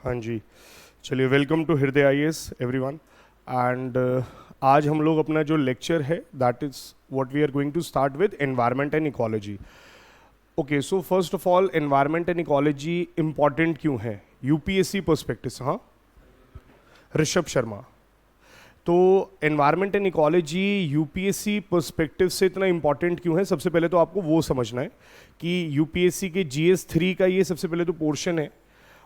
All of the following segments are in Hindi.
हाँ जी, चलिए welcome to Hriday IAS everyone. And आज हम लोग अपना जो लेक्चर है that is what we are going to start with environment and ecology. Okay, so first of all environment and ecology important क्यों है यूपीएससी पर्सपेक्टिव से? हाँ, ऋषभ शर्मा। तो environment and ecology UPSC perspective से इतना इम्पॉर्टेंट क्यों है? सबसे पहले तो आपको वो समझना है कि यूपीएससी के जीएस 3 का ये सबसे पहले तो पोर्शन है,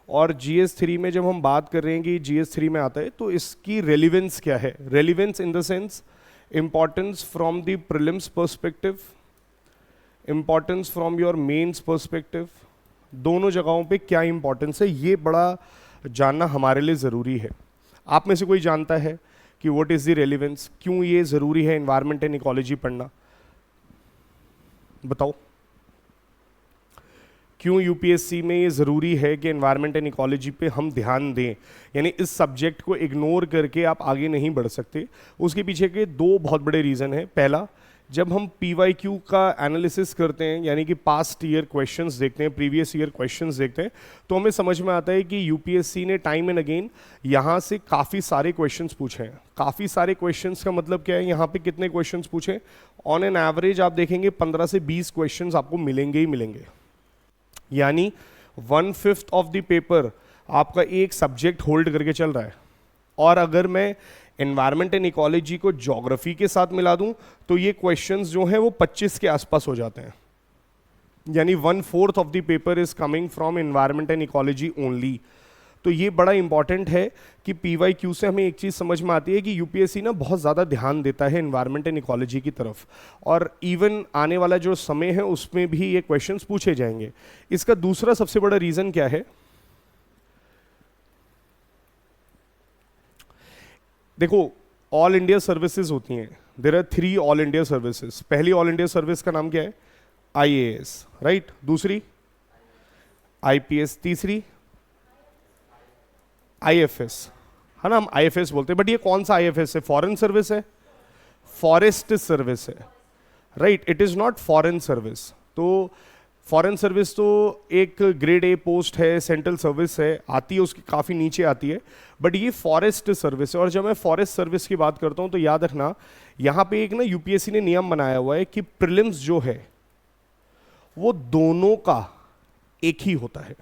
और GS3 में जब हम बात कर रहे हैं कि GS3 में आता है तो इसकी रेलिवेंस क्या है? Relevance in the sense importance from the prelims perspective, importance from your mains perspective, दोनों जगहों पे क्या इम्पॉर्टेंस है ये बड़ा जानना हमारे लिए ज़रूरी है। आप में से कोई जानता है कि व्हाट इज़ द रेलिवेंस, क्यों ये ज़रूरी है एनवायरनमेंट एंड इकोलॉजी पढ़ना? बताओ, क्यों यूपीएससी में ये ज़रूरी है कि एनवायरनमेंट एंड इकोलॉजी पे हम ध्यान दें, यानी इस सब्जेक्ट को इग्नोर करके आप आगे नहीं बढ़ सकते? उसके पीछे के दो बहुत बड़े रीज़न हैं। पहला, जब हम PYQ का एनालिसिस करते हैं, यानी कि पास्ट ईयर क्वेश्चंस देखते हैं, प्रीवियस ईयर क्वेश्चंस देखते हैं, तो हमें समझ में आता है कि यूपीएससी ने टाइम एंड अगेन यहाँ से काफ़ी सारे क्वेश्चंस पूछे हैं। काफ़ी सारे क्वेश्चंस का मतलब क्या है? यहाँ पे कितने क्वेश्चंस पूछे? ऑन एन एवरेज आप देखेंगे 15 से 20 क्वेश्चंस आपको मिलेंगे ही मिलेंगे, यानी 1/5 ऑफ द पेपर आपका एक सब्जेक्ट होल्ड करके चल रहा है। और अगर मैं एनवायरनमेंट एंड इकोलॉजी को ज्योग्राफी के साथ मिला दूं तो ये क्वेश्चंस जो हैं वो 25 के आसपास हो जाते हैं, यानी 1/4 of the paper is coming from environment and ecology only. तो ये बड़ा इंपॉर्टेंट है कि PYQ से हमें एक चीज़ समझ में आती है कि यूपीएससी ना बहुत ज़्यादा ध्यान देता है एनवायरनमेंट एंड इकोलॉजी की तरफ, और इवन आने वाला जो समय है उसमें भी ये क्वेश्चंस पूछे जाएंगे। इसका दूसरा सबसे बड़ा रीज़न क्या है? देखो, ऑल इंडिया सर्विसेज होती हैं, there are 3 all India services. पहली ऑल इंडिया सर्विस का नाम क्या है? IAS, right. दूसरी IPS, तीसरी IFS, है ना, हम IFS बोलते हैं, बट ये कौन सा IFS है? फॉरेन सर्विस है, फॉरेस्ट सर्विस है, right. It is not foreign service. तो फॉरेन सर्विस तो एक ग्रेड A पोस्ट है, सेंट्रल सर्विस है, आती है उसकी काफ़ी नीचे आती है, बट ये फॉरेस्ट सर्विस है। और जब मैं फॉरेस्ट सर्विस की बात करता हूँ तो याद रखना, यहाँ पे एक ना यूपीएससी ने नियम बनाया हुआ है कि प्रीलिम्स जो है वो दोनों का एक ही होता है।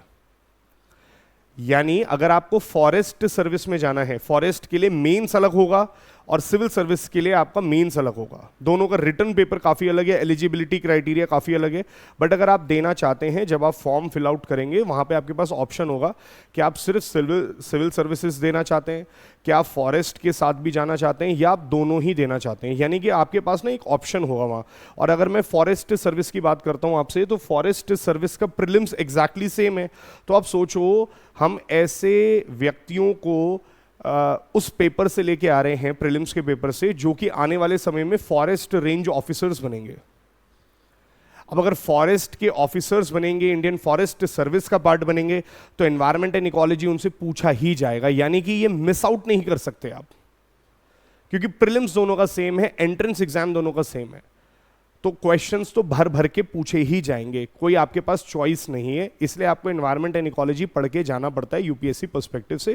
यानी अगर आपको फॉरेस्ट सर्विस में जाना है, फॉरेस्ट के लिए मेंस अलग होगा और सिविल सर्विस के लिए आपका मेंस अलग होगा। दोनों का रिटर्न पेपर काफ़ी अलग है, एलिजिबिलिटी क्राइटेरिया काफ़ी अलग है, बट अगर आप देना चाहते हैं, जब आप फॉर्म फिल आउट करेंगे वहाँ पे आपके पास ऑप्शन होगा कि आप सिर्फ सिविल सर्विसेज देना चाहते हैं, क्या आप फॉरेस्ट के साथ भी जाना चाहते हैं, या आप दोनों ही देना चाहते हैं। यानी कि आपके पास ना एक ऑप्शन होगा वहाँ। और अगर मैं फॉरेस्ट सर्विस की बात करता हूँ आपसे, तो फॉरेस्ट सर्विस का प्रीलिम्स एग्जैक्टली सेम है। तो आप सोचो, हम ऐसे व्यक्तियों को उस पेपर से लेके आ रहे हैं, प्रीलिम्स के पेपर से, जो कि आने वाले समय में फॉरेस्ट रेंज ऑफिसर्स बनेंगे। अब अगर फॉरेस्ट के ऑफिसर्स बनेंगे, इंडियन फॉरेस्ट सर्विस का पार्ट बनेंगे, तो एनवायरनमेंट एंड इकोलॉजी उनसे पूछा ही जाएगा। यानी कि ये मिस आउट नहीं कर सकते आप, क्योंकि प्रीलिम्स दोनों का सेम है, एंट्रेंस एग्जाम दोनों का सेम है। तो क्वेश्चंस तो भर भर के पूछे ही जाएंगे, कोई आपके पास चॉइस नहीं है। इसलिए आपको एनवायरनमेंट एंड इकोलॉजी पढ़ के जाना पड़ता है यूपीएससी पर्सपेक्टिव से।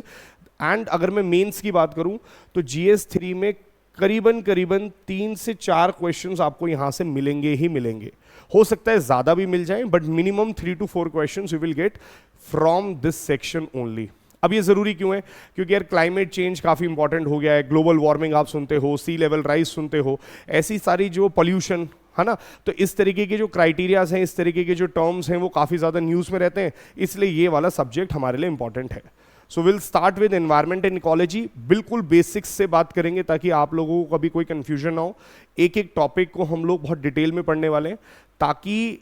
एंड अगर मैं मेंस की बात करूं तो GS3 में करीबन 3 से 4 क्वेश्चंस आपको यहां से मिलेंगे ही मिलेंगे। हो सकता है ज़्यादा भी मिल जाएं, but minimum 3 to 4 questions you will get from this section only. अब ये ज़रूरी क्यों है? क्योंकि यार क्लाइमेट चेंज काफ़ी इंपॉर्टेंट हो गया है, ग्लोबल वार्मिंग आप सुनते हो, सी लेवल राइज सुनते हो, ऐसी सारी जो पॉल्यूशन है ना, तो इस तरीके के जो क्राइटेरियाज हैं, इस तरीके के जो टर्म्स हैं, वो काफ़ी ज़्यादा न्यूज़ में रहते हैं। इसलिए ये वाला सब्जेक्ट हमारे लिए इंपॉर्टेंट है। So will start with environment and ecology. बिल्कुल बेसिक्स से बात करेंगे ताकि आप लोगों को कभी कोई कन्फ्यूजन ना हो। एक एक टॉपिक को हम लोग बहुत डिटेल में पढ़ने वाले हैं, ताकि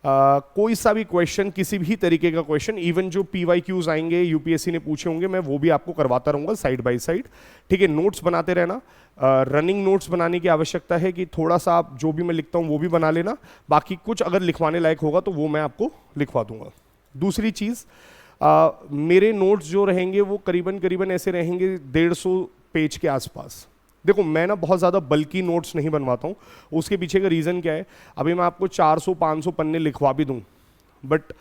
कोई सा भी क्वेश्चन, किसी भी तरीके का क्वेश्चन, इवन जो PYQs आएंगे यूपीएससी ने पूछे होंगे, मैं वो भी आपको करवाता रहूँगा साइड बाय साइड। ठीक है, नोट्स बनाते रहना। रनिंग नोट्स बनाने की आवश्यकता है कि थोड़ा सा आप जो भी मैं लिखता हूँ वो भी बना लेना, बाकी कुछ अगर लिखवाने लायक होगा तो वो मैं आपको लिखवा दूंगा। दूसरी चीज़, मेरे नोट्स जो रहेंगे वो करीबन ऐसे रहेंगे 150 पेज के आसपास। देखो, मैं ना बहुत ज़्यादा बल्कि नोट्स नहीं बनवाता हूँ। उसके पीछे का रीज़न क्या है? अभी मैं आपको 400-500 पन्ने लिखवा भी दूँ, बट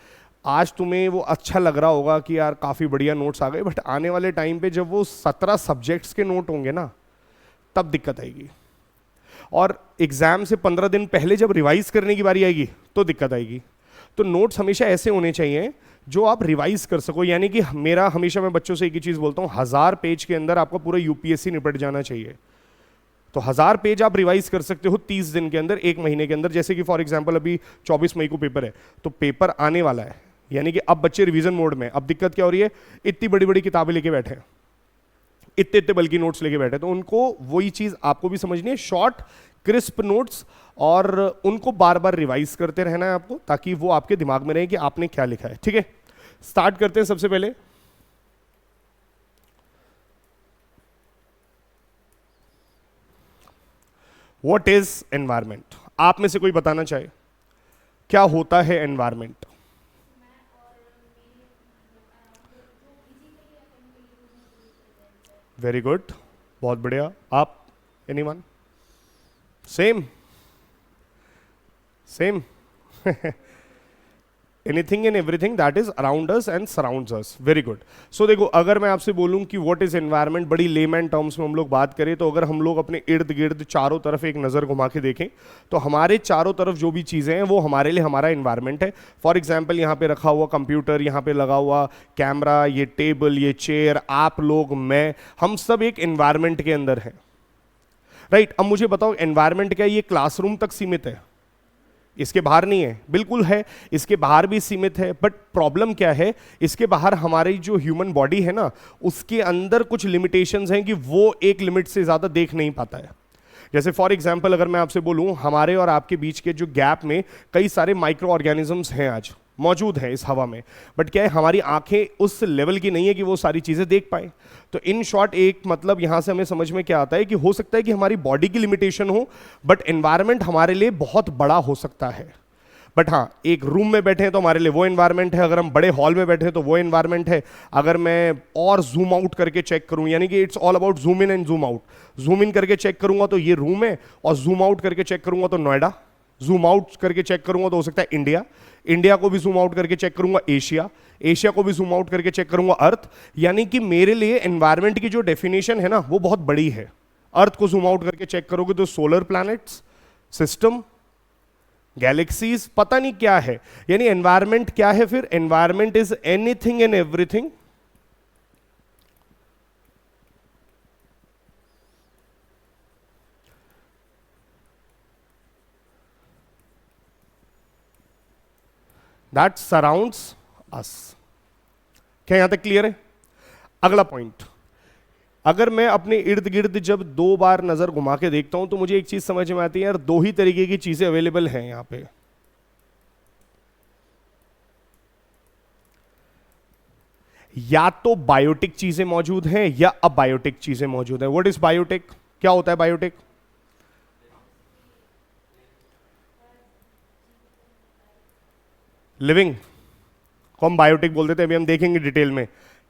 आज तुम्हें वो अच्छा लग रहा होगा कि यार काफ़ी बढ़िया नोट्स आ गए, बट आने वाले टाइम पे जब वो 17 सब्जेक्ट्स के नोट होंगे ना, तब दिक्कत आएगी। और एग्जाम से 15 दिन पहले जब रिवाइज करने की बारी आएगी तो दिक्कत आएगी। तो नोट्स हमेशा ऐसे होने चाहिए जो आप रिवाइज कर सको। यानी कि मेरा हमेशा, मैं बच्चों से एक ही चीज़ बोलता हूँ, 1000 पेज के अंदर आपका पूरा यूपीएससी निपट जाना चाहिए। तो 1000 पेज आप रिवाइज कर सकते हो 30 दिन के अंदर, एक महीने के अंदर। जैसे कि फॉर एग्जांपल अभी 24 मई को पेपर है, तो पेपर आने वाला है, यानी कि अब बच्चे रिवीजन मोड में। अब दिक्कत क्या हो रही है, इतनी बड़ी बड़ी किताबें लेके बैठे हैं, इतने इतने बल्कि नोट्स लेके बैठे, तो उनको वही चीज़ आपको भी समझनी है, शॉर्ट क्रिस्प नोट्स, और उनको बार बार रिवाइज करते रहना है आपको, ताकि वो आपके दिमाग में रहे कि आपने क्या लिखा है। ठीक है, स्टार्ट करते हैं। सबसे पहले व्हाट इज एनवायरमेंट? आप में से कोई बताना चाहे क्या होता है एनवायरमेंट? वेरी गुड, बहुत बढ़िया। आप, anyone? Same same anything and everything that is around us and surrounds us. Very good. So देखो, अगर मैं आपसे बोलूं कि व्हाट इज एनवायरनमेंट, बड़ी लेमैन टर्म्स में हम लोग बात करें, तो अगर हम लोग अपने इर्द गिर्द चारों तरफ एक नज़र घुमा के देखें, तो हमारे चारों तरफ जो भी चीज़ें हैं वो हमारे लिए हमारा एनवायरनमेंट है। फॉर एग्जाम्पल, यहाँ पे रखा हुआ कंप्यूटर, यहाँ पे लगा हुआ कैमरा, ये टेबल, ये चेयर, आप लोग, मैं, हम सब एक एनवायरनमेंट के अंदर हैं। राइट। अब मुझे बताओ, एनवायरनमेंट क्या है? ये क्लासरूम तक सीमित है, इसके बाहर नहीं है? बिल्कुल है, इसके बाहर भी सीमित है। बट प्रॉब्लम क्या है, इसके बाहर हमारी जो ह्यूमन बॉडी है ना, उसके अंदर कुछ लिमिटेशंस हैं कि वो एक लिमिट से ज़्यादा देख नहीं पाता है। जैसे फॉर एग्जांपल, अगर मैं आपसे बोलूं, हमारे और आपके बीच के जो गैप में कई सारे माइक्रो ऑर्गेनिजम्स हैं, आज मौजूद हैं इस हवा में, बट क्या है, हमारी आंखें उस लेवल की नहीं है कि वो सारी चीज़ें देख पाए। तो इन शॉर्ट, एक मतलब यहां से हमें समझ में क्या आता है कि हो सकता है कि हमारी बॉडी की लिमिटेशन हो, बट एनवायरनमेंट हमारे लिए बहुत बड़ा हो सकता है। बट हाँ, एक रूम में बैठे हैं तो हमारे लिए वो एनवायरनमेंट है, अगर हम बड़े हॉल में बैठे हैं तो वो एनवायरनमेंट है। अगर मैं और जूम आउट करके चेक करूं, यानी कि it's all about zoom in and zoom out, zoom in करके चेक करूंगा तो ये रूम है, और जूम आउट करके चेक करूंगा तो नोएडा, जूम आउट करके चेक करूंगा तो हो सकता है इंडिया, इंडिया को भी जूम आउट करके चेक करूंगा एशिया, एशिया को भी जूम आउट करके चेक करूंगा अर्थ। यानी कि मेरे लिए एनवायरनमेंट की जो डेफिनेशन है ना, वो बहुत बड़ी है। अर्थ को जूम आउट करके चेक करोगे तो सोलर प्लैनेट्स, सिस्टम, गैलेक्सीज, पता नहीं क्या है। यानी एनवायरनमेंट क्या है फिर? Environment is anything and everything that surrounds us. क्या यहां तक क्लियर है? अगला पॉइंट, अगर मैं अपने इर्द गिर्द जब 2 बार नजर घुमा के देखता हूं तो मुझे एक चीज समझ में आती है, यार 2 ही तरीके की चीजें अवेलेबल हैं यहां पे। या तो बायोटिक चीजें मौजूद हैं या अबायोटिक चीजें मौजूद हैं। What is biotic? क्या होता है बायोटिक? लिविंग को हम बायोटिक बोल देते हैं। अभी हम देखेंगे डिटेल में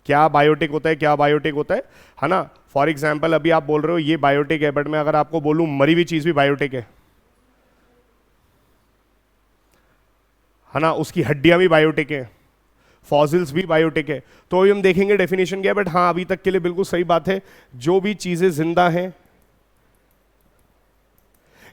क्या बायोटिक होता है, क्या बायोटिक होता है ना। फॉर एग्जाम्पल, अभी आप बोल रहे हो ये बायोटिक है, बट मैं अगर आपको बोलूं मरी हुई चीज भी बायोटिक है ना, उसकी हड्डियां भी बायोटिक है, फॉसिल्स भी बायोटिक है। तो अभी हम देखेंगे डेफिनेशन क्या है, बट हाँ, अभी तक के लिए बिल्कुल सही बात है, जो भी चीजें जिंदा हैं,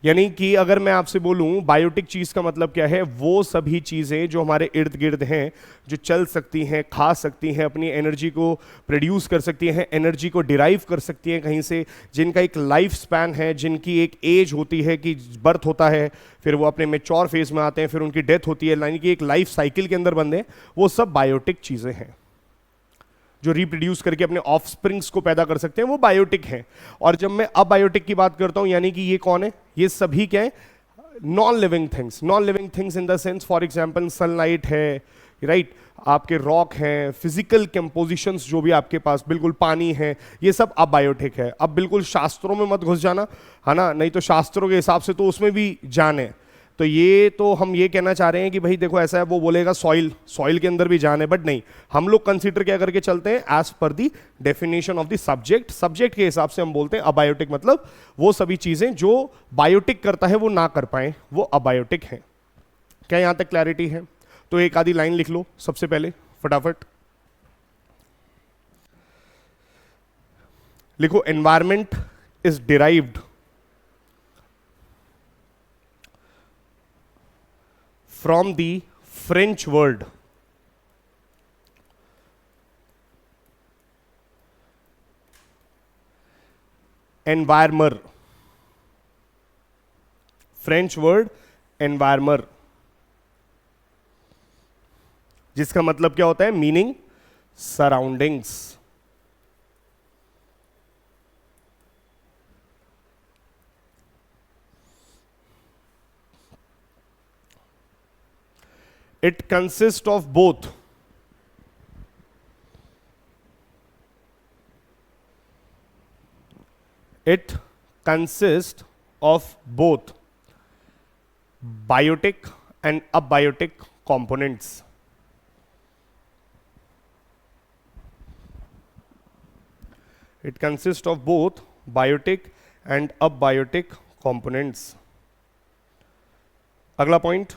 यानी कि अगर मैं आपसे बोलूं बायोटिक चीज का मतलब क्या है, वो सभी चीजें जो हमारे इर्द गिर्द हैं, जो चल सकती हैं, खा सकती हैं, अपनी एनर्जी को प्रोड्यूस कर सकती हैं, एनर्जी को डिराइव कर सकती हैं कहीं से, जिनका एक लाइफ स्पैन है, जिनकी एक एज होती है कि बर्थ होता है, फिर वो अपने मेच्योर फेज में आते हैं, फिर उनकी डेथ होती है, यानी कि एक लाइफ साइकिल के अंदर बंधे, वो सब बायोटिक चीजें हैं। जो रिप्रोड्यूस करके अपने ऑफस्प्रिंग्स को पैदा कर सकते हैं, वो बायोटिक हैं। और जब मैं अबायोटिक की बात करता हूं, यानी कि ये कौन है? ये सभी क्या है? Non living things. Non living things in the sense, for example sunlight है, राइट, आपके रॉक हैं, फिजिकल कंपोजिशंस जो भी आपके पास, बिल्कुल पानी है, ये सब अबायोटिक है। अब बिल्कुल शास्त्रों में मत घुस जाना, है ना, नहीं तो शास्त्रों के हिसाब से तो उसमें भी जान है। तो ये तो हम ये कहना चाह रहे हैं कि भाई देखो ऐसा है, वो बोलेगा सॉइल, सॉइल के अंदर भी जान है, बट नहीं, हम लोग कंसीडर क्या करके चलते हैं? As per the definition of the subject, subject के हिसाब से हम बोलते हैं अबायोटिक, मतलब वो सभी चीजें जो बायोटिक करता है वो ना कर पाए, वो अबायोटिक हैं। क्या यहां तक क्लैरिटी है? तो एक आधी लाइन लिख लो सबसे पहले फटाफट। लिखो environment is derived from the French word environner, French word environner, जिसका मतलब क्या होता है, meaning surroundings. It consists of both biotic and abiotic components. It consists of both biotic and abiotic components. अगला point,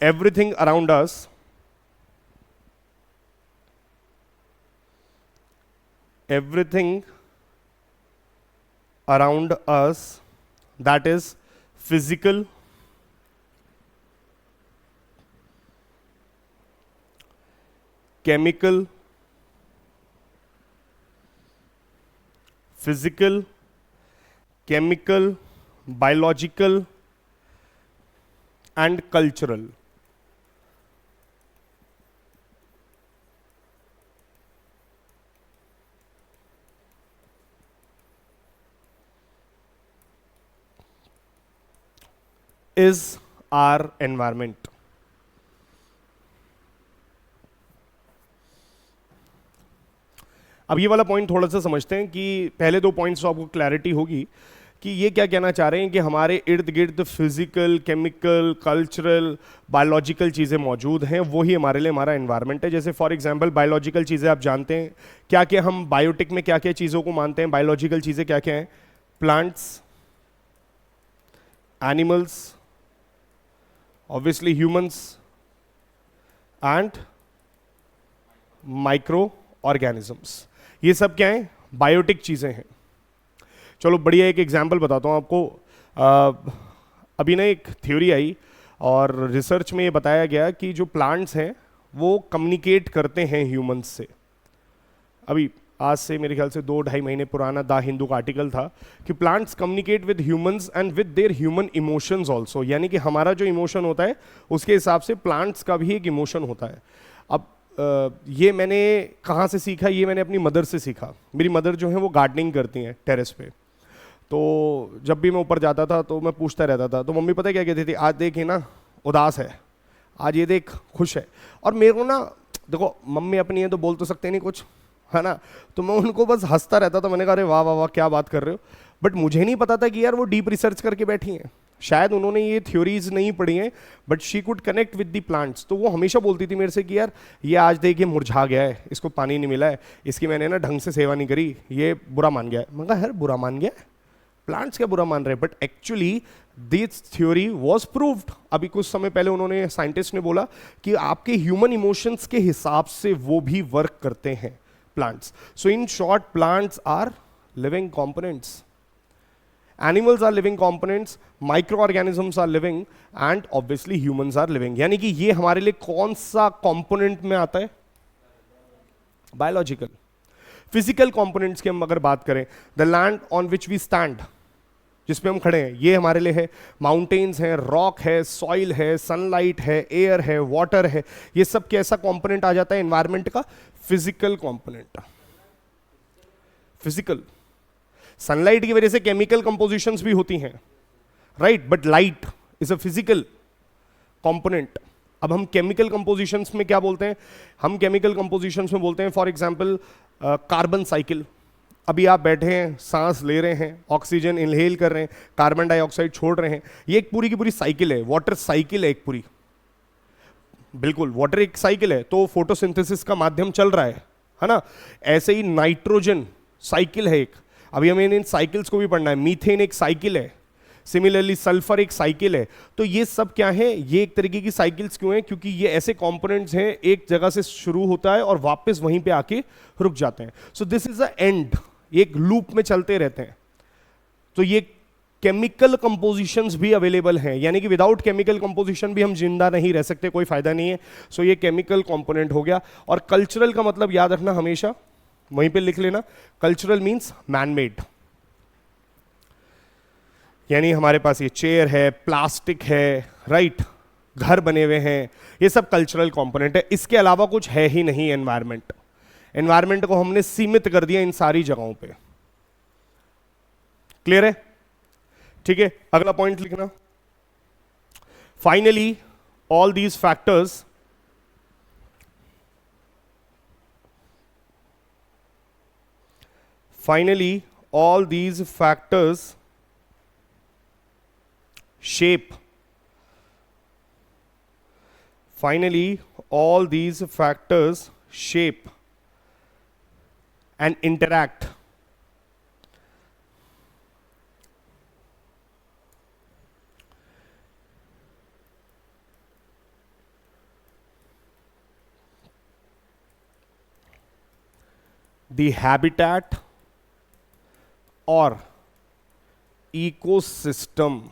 everything around us that is physical, chemical, biological and cultural. Is our environment. अब ये वाला पॉइंट थोड़ा सा समझते हैं कि पहले दो पॉइंट्स तो आपको क्लैरिटी होगी कि ये क्या कहना चाह रहे हैं कि हमारे इर्द गिर्द फिजिकल, केमिकल, कल्चरल, बायोलॉजिकल चीज़ें मौजूद हैं, वो ही हमारे लिए हमारा एनवायरनमेंट है। जैसे फॉर एग्जांपल बायोलॉजिकल चीज़ें आप जानते हैं क्या क्या, हम बायोटिक में क्या क्या चीज़ों को मानते हैं, बायोलॉजिकल चीज़ें क्या क्या हैं, plants, animals, obviously humans and micro organisms, ये सब क्या हैं, बायोटिक चीज़ें हैं। चलो बढ़िया, एक एग्जांपल बताता हूँ आपको। अभी ना एक थ्योरी आई और रिसर्च में ये बताया गया कि जो प्लांट्स हैं वो कम्युनिकेट करते हैं ह्यूमंस से। अभी आज से मेरे ख्याल से 2-2.5 महीने पुराना द हिंदू का आर्टिकल था कि plants communicate with humans and with their human emotions also, यानी कि हमारा जो इमोशन होता है उसके हिसाब से प्लांट्स का भी एक इमोशन होता है। अब ये मैंने कहाँ से सीखा, ये मैंने अपनी मदर से सीखा। मेरी मदर जो है वो गार्डनिंग करती हैं टेरेस पे, तो जब भी मैं ऊपर जाता था तो मैं पूछता रहता था, तो मम्मी पता है क्या कहती थी, आज देख ये ना उदास है, आज ये देख खुश है। और मेरे को ना, देखो मम्मी अपनी है तो बोल तो सकते नहीं कुछ, है ना, तो मैं उनको बस हंसता रहता था। मैंने कहा अरे वाह वाह वाह क्या बात कर रहे हो, बट मुझे नहीं पता था कि यार वो डीप रिसर्च करके बैठी हैं, शायद उन्होंने ये थ्योरीज नहीं पढ़ी हैं, but she could connect with the plants. तो वो हमेशा बोलती थी मेरे से कि यार ये आज देखिए मुरझा गया है, इसको पानी नहीं मिला है, इसकी मैंने ना ढंग से सेवा नहीं करी, ये बुरा मान गया है। मैं कहा यार बुरा मान गया, प्लांट्स क्या बुरा मान रहे हैं, but actually this theory was proved. अभी कुछ समय पहले उन्होंने, साइंटिस्ट ने बोला कि आपके ह्यूमन इमोशंस के हिसाब से वो भी वर्क करते हैं plants. So in short, plants are living components, animals are living components, microorganisms are living and obviously humans are living। यानी कि ये हमारे लिए कौन सा कंपोनेंट में आता है, बायोलॉजिकल। फिजिकल कंपोनेंट्स की हम अगर बात करें, the land on which we stand, जिस पे हम खड़े हैं, ये हमारे लिए है। माउंटेन्स हैं, रॉक है, सॉइल है, सनलाइट है, एयर है, वाटर है, ये सब कैसा कंपोनेंट आ जाता है एनवायरनमेंट का, फिजिकल कंपोनेंट। फिजिकल, सनलाइट की वजह से केमिकल कंपोजिशंस भी होती हैं, right, but light is a physical component. अब हम केमिकल कंपोजिशंस में क्या बोलते हैं, हम केमिकल कंपोजिशंस में बोलते हैं फॉर एग्जांपल कार्बन साइकिल। अभी आप बैठे हैं, सांस ले रहे हैं, ऑक्सीजन इनहेल कर रहे हैं, कार्बन डाइऑक्साइड छोड़ रहे हैं, ये एक पूरी की पूरी साइकिल है, वाटर साइकिल है एक पूरी। बिल्कुल, वाटर एक साइकिल है, तो फोटोसिंथेसिस का माध्यम चल रहा है ना। ऐसे ही नाइट्रोजन साइकिल है एक, अभी हमें इन साइकिल्स को भी पढ़ना है। मीथेन एक साइकिल है, सिमिलरली सल्फर एक साइकिल है। तो ये सब क्या है, ये एक तरीके की साइकिल्स क्यों हैं, क्योंकि ये ऐसे कंपोनेंट्स हैं, एक जगह से शुरू होता है और वापस वहीं पे आके रुक जाते हैं। So this is a and, एक लूप में चलते रहते हैं। तो ये केमिकल कंपोजिशंस भी अवेलेबल हैं, यानी कि विदाउट केमिकल कंपोजिशन भी हम जिंदा नहीं रह सकते, कोई फायदा नहीं है। सो ये केमिकल कंपोनेंट हो गया। और कल्चरल का मतलब याद रखना हमेशा, वहीं पे लिख लेना, कल्चरल मींस मैन मेड। यानी हमारे पास ये चेयर है, प्लास्टिक है, राइट, घर बने हुए हैं, ये सब कल्चरल कंपोनेंट है। इसके अलावा कुछ है ही नहीं एनवायरमेंट। एनवायरमेंट को हमने सीमित कर दिया इन सारी जगहों पे। क्लियर है? ठीक है, अगला पॉइंट लिखना। Finally all these factors shape and interact the habitat or ecosystem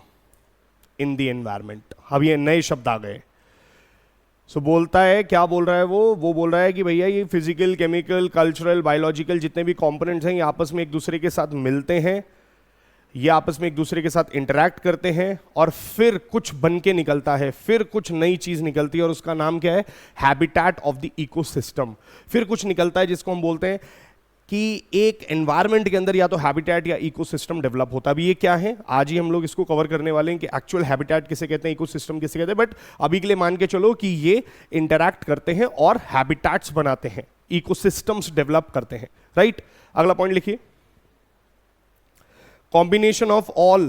in the environment। अब ये नए शब्द आ गए। सो बोलता है, क्या बोल रहा है वो बोल रहा है कि भैया ये फिजिकल, केमिकल, कल्चरल, बायोलॉजिकल जितने भी कंपोनेंट्स हैं, ये आपस में एक दूसरे के साथ मिलते हैं, ये आपस में एक दूसरे के साथ इंटरैक्ट करते हैं और फिर कुछ बन के निकलता है, फिर कुछ नई चीज निकलती है और उसका नाम क्या है, हैबिटेट ऑफ द इकोसिस्टम। फिर कुछ निकलता है जिसको हम बोलते हैं कि एक एनवायरनमेंट के अंदर या तो हैबिटेट या इकोसिस्टम डेवलप होता है। अभी ये क्या है, आज ही हम लोग इसको कवर करने वाले हैं कि एक्चुअल हैबिटेट किसे कहते हैं, इकोसिस्टम किसे कहते हैं। बट अभी के लिए मान के चलो कि ये इंटरैक्ट करते हैं और हैबिटेट्स बनाते हैं, इकोसिस्टम्स डेवलप करते हैं, राइट। अगला पॉइंट लिखिए, combination of all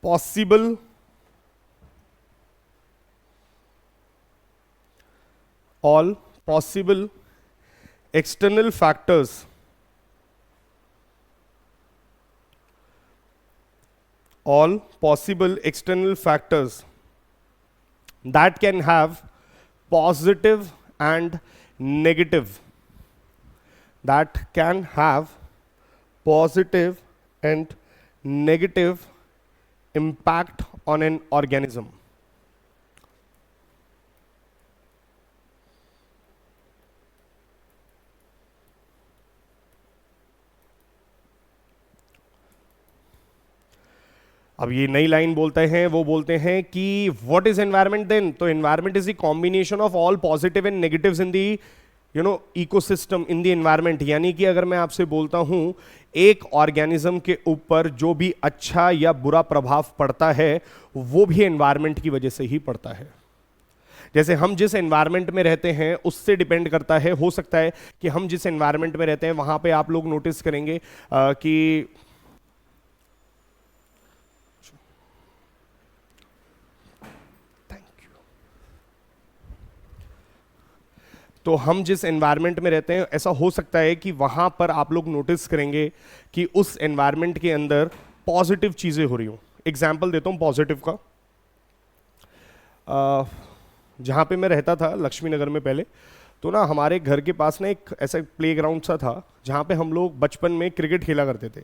possible external factors that can have positive and negative impact on an organism। अब ये नई लाइन बोलते हैं, वो बोलते हैं कि व्हाट इज एनवायरनमेंट देन। तो environment is the combination of all positive and negatives in the ecosystem in the environment. यानी कि अगर मैं आपसे बोलता हूं एक ऑर्गेनिज्म के ऊपर जो भी अच्छा या बुरा प्रभाव पड़ता है वो भी एनवायरनमेंट की वजह से ही पड़ता है। जैसे हम जिस एनवायरनमेंट में रहते हैं उससे डिपेंड करता है, हो सकता है कि हम जिस एनवायरनमेंट में रहते हैं वहां पे आप लोग नोटिस करेंगे कि तो हम जिस एनवायरनमेंट में रहते हैं ऐसा हो सकता है कि वहां पर आप लोग नोटिस करेंगे कि उस एनवायरनमेंट के अंदर पॉजिटिव चीजें हो रही हो। एग्जाम्पल देता हूं पॉजिटिव का। जहां पे मैं रहता था लक्ष्मी नगर में पहले, तो ना हमारे घर के पास ना एक ऐसा प्लेग्राउंड सा था जहां पे हम लोग बचपन में क्रिकेट खेला करते थे।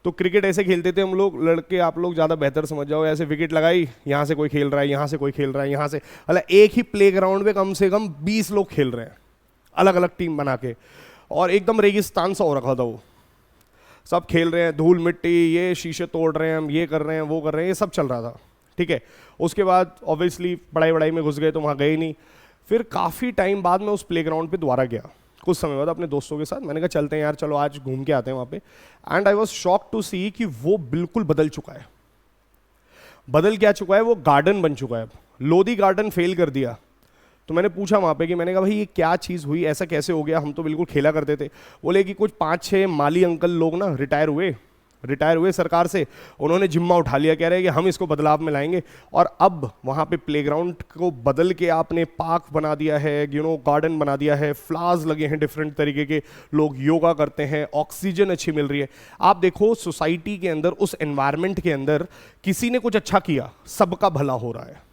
तो क्रिकेट ऐसे खेलते थे हम लोग, लड़के आप लोग ज़्यादा बेहतर समझ जाओ, ऐसे विकेट लगाई, यहाँ से कोई खेल रहा है, यहाँ से कोई खेल रहा है, यहाँ से, मतलब एक ही प्लेग्राउंड में कम से कम 20 लोग खेल रहे हैं अलग अलग टीम बना के, और एकदम रेगिस्तान सा हो रखा था वो। सब खेल रहे हैं, धूल मिट्टी, ये शीशे तोड़ रहे हैं, हम ये कर रहे हैं, वो कर रहे हैं, ये सब चल रहा था, ठीक है। उसके बाद ऑब्वियसली पढ़ाई में घुस गए तो वहाँ गए नहीं। फिर काफ़ी टाइम बाद मैं उस प्लेग्राउंड पे दोबारा गया, कुछ समय बाद अपने दोस्तों के साथ। मैंने कहा चलते हैं यार, चलो आज घूम के आते हैं वहाँ पे। And I was shock to see कि वो बिल्कुल बदल चुका है। बदल क्या चुका है, वो गार्डन बन चुका है। लोधी गार्डन फेल कर दिया। तो मैंने पूछा वहाँ पे कि मैंने कहा भाई ये क्या चीज़ हुई, ऐसा कैसे हो गया, हम तो बिल्कुल खेला करते थे। बोले कि कुछ 5-6 माली अंकल लोग ना रिटायर हुए रिटायर हुए सरकार से, उन्होंने जिम्मा उठा लिया, कह रहे हैं कि हम इसको बदलाव में लाएंगे। और अब वहाँ पे प्लेग्राउंड को बदल के आपने पार्क बना दिया है, गार्डन बना दिया है, फ्लावर्स लगे हैं डिफरेंट तरीके के, लोग योगा करते हैं, ऑक्सीजन अच्छी मिल रही है। आप देखो सोसाइटी के अंदर, उस एनवायरनमेंट के अंदर किसी ने कुछ अच्छा किया, सबका भला हो रहा है।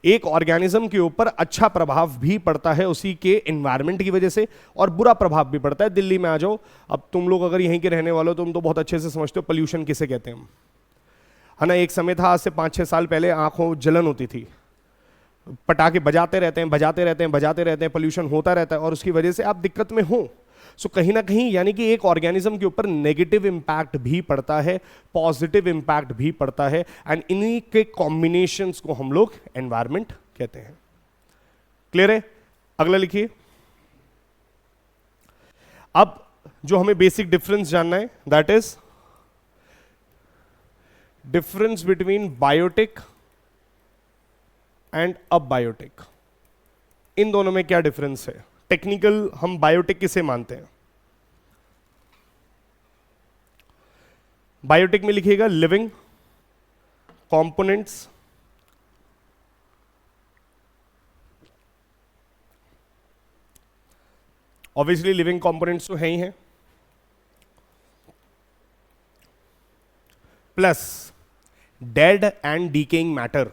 एक ऑर्गेनिज्म के ऊपर अच्छा प्रभाव भी पड़ता है उसी के एनवायरनमेंट की वजह से, और बुरा प्रभाव भी पड़ता है। दिल्ली में आ जाओ, अब तुम लोग अगर यहीं के रहने वाले हो, तुम तो बहुत अच्छे से समझते हो पोल्यूशन किसे कहते हैं हम, है ना। एक समय था, आज से 5-6 साल पहले, आंखों जलन होती थी, पटाखे बजाते रहते हैं, बजाते रहते हैं, बजाते रहते हैं, पोल्यूशन होता रहता है, और उसकी वजह से आप दिक्कत में हो। सो कहीं ना कहीं यानी कि एक ऑर्गेनिज्म के ऊपर नेगेटिव इंपैक्ट भी पड़ता है, पॉजिटिव इंपैक्ट भी पड़ता है, एंड इन्हीं के कॉम्बिनेशंस को हम लोग एनवायरनमेंट कहते हैं। क्लियर है? अगला लिखिए। अब जो हमें बेसिक डिफरेंस जानना है, that is difference between biotic and abiotic. इन दोनों में क्या डिफरेंस है? टेक्निकल हम बायोटिक किसे मानते हैं? बायोटिक में लिखिएगा living components obviously living components तो हैं ही हैं, plus dead and decaying matter.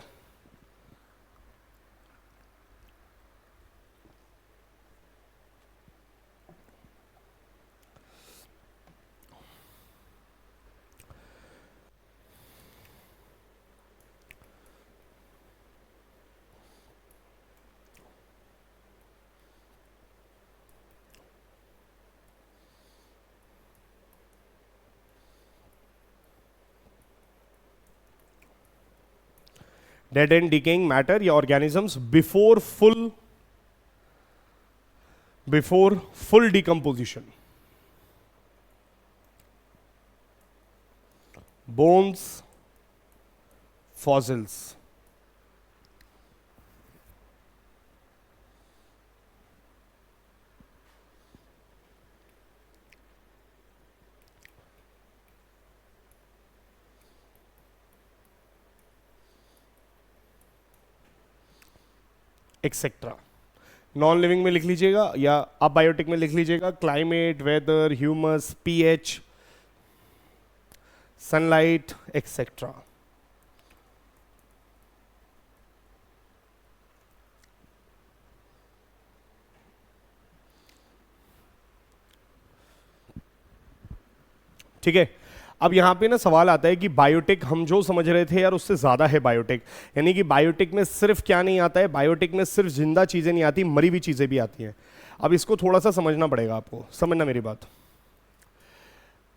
Dead and decaying matter या organisms before full decomposition, bones, fossils. Etcetera. Non living में लिख लीजिएगा या अबायोटिक में लिख लीजिएगा climate, weather, humus, pH, sunlight, etcetera. ठीक है। अब यहां पे ना सवाल आता है कि बायोटिक हम जो समझ रहे थे यार उससे ज्यादा है बायोटिक, यानी कि बायोटिक में सिर्फ क्या नहीं आता है, बायोटिक में सिर्फ जिंदा चीजें नहीं आती, मरी हुई चीजें भी आती हैं। अब इसको थोड़ा सा समझना पड़ेगा आपको, समझना मेरी बात।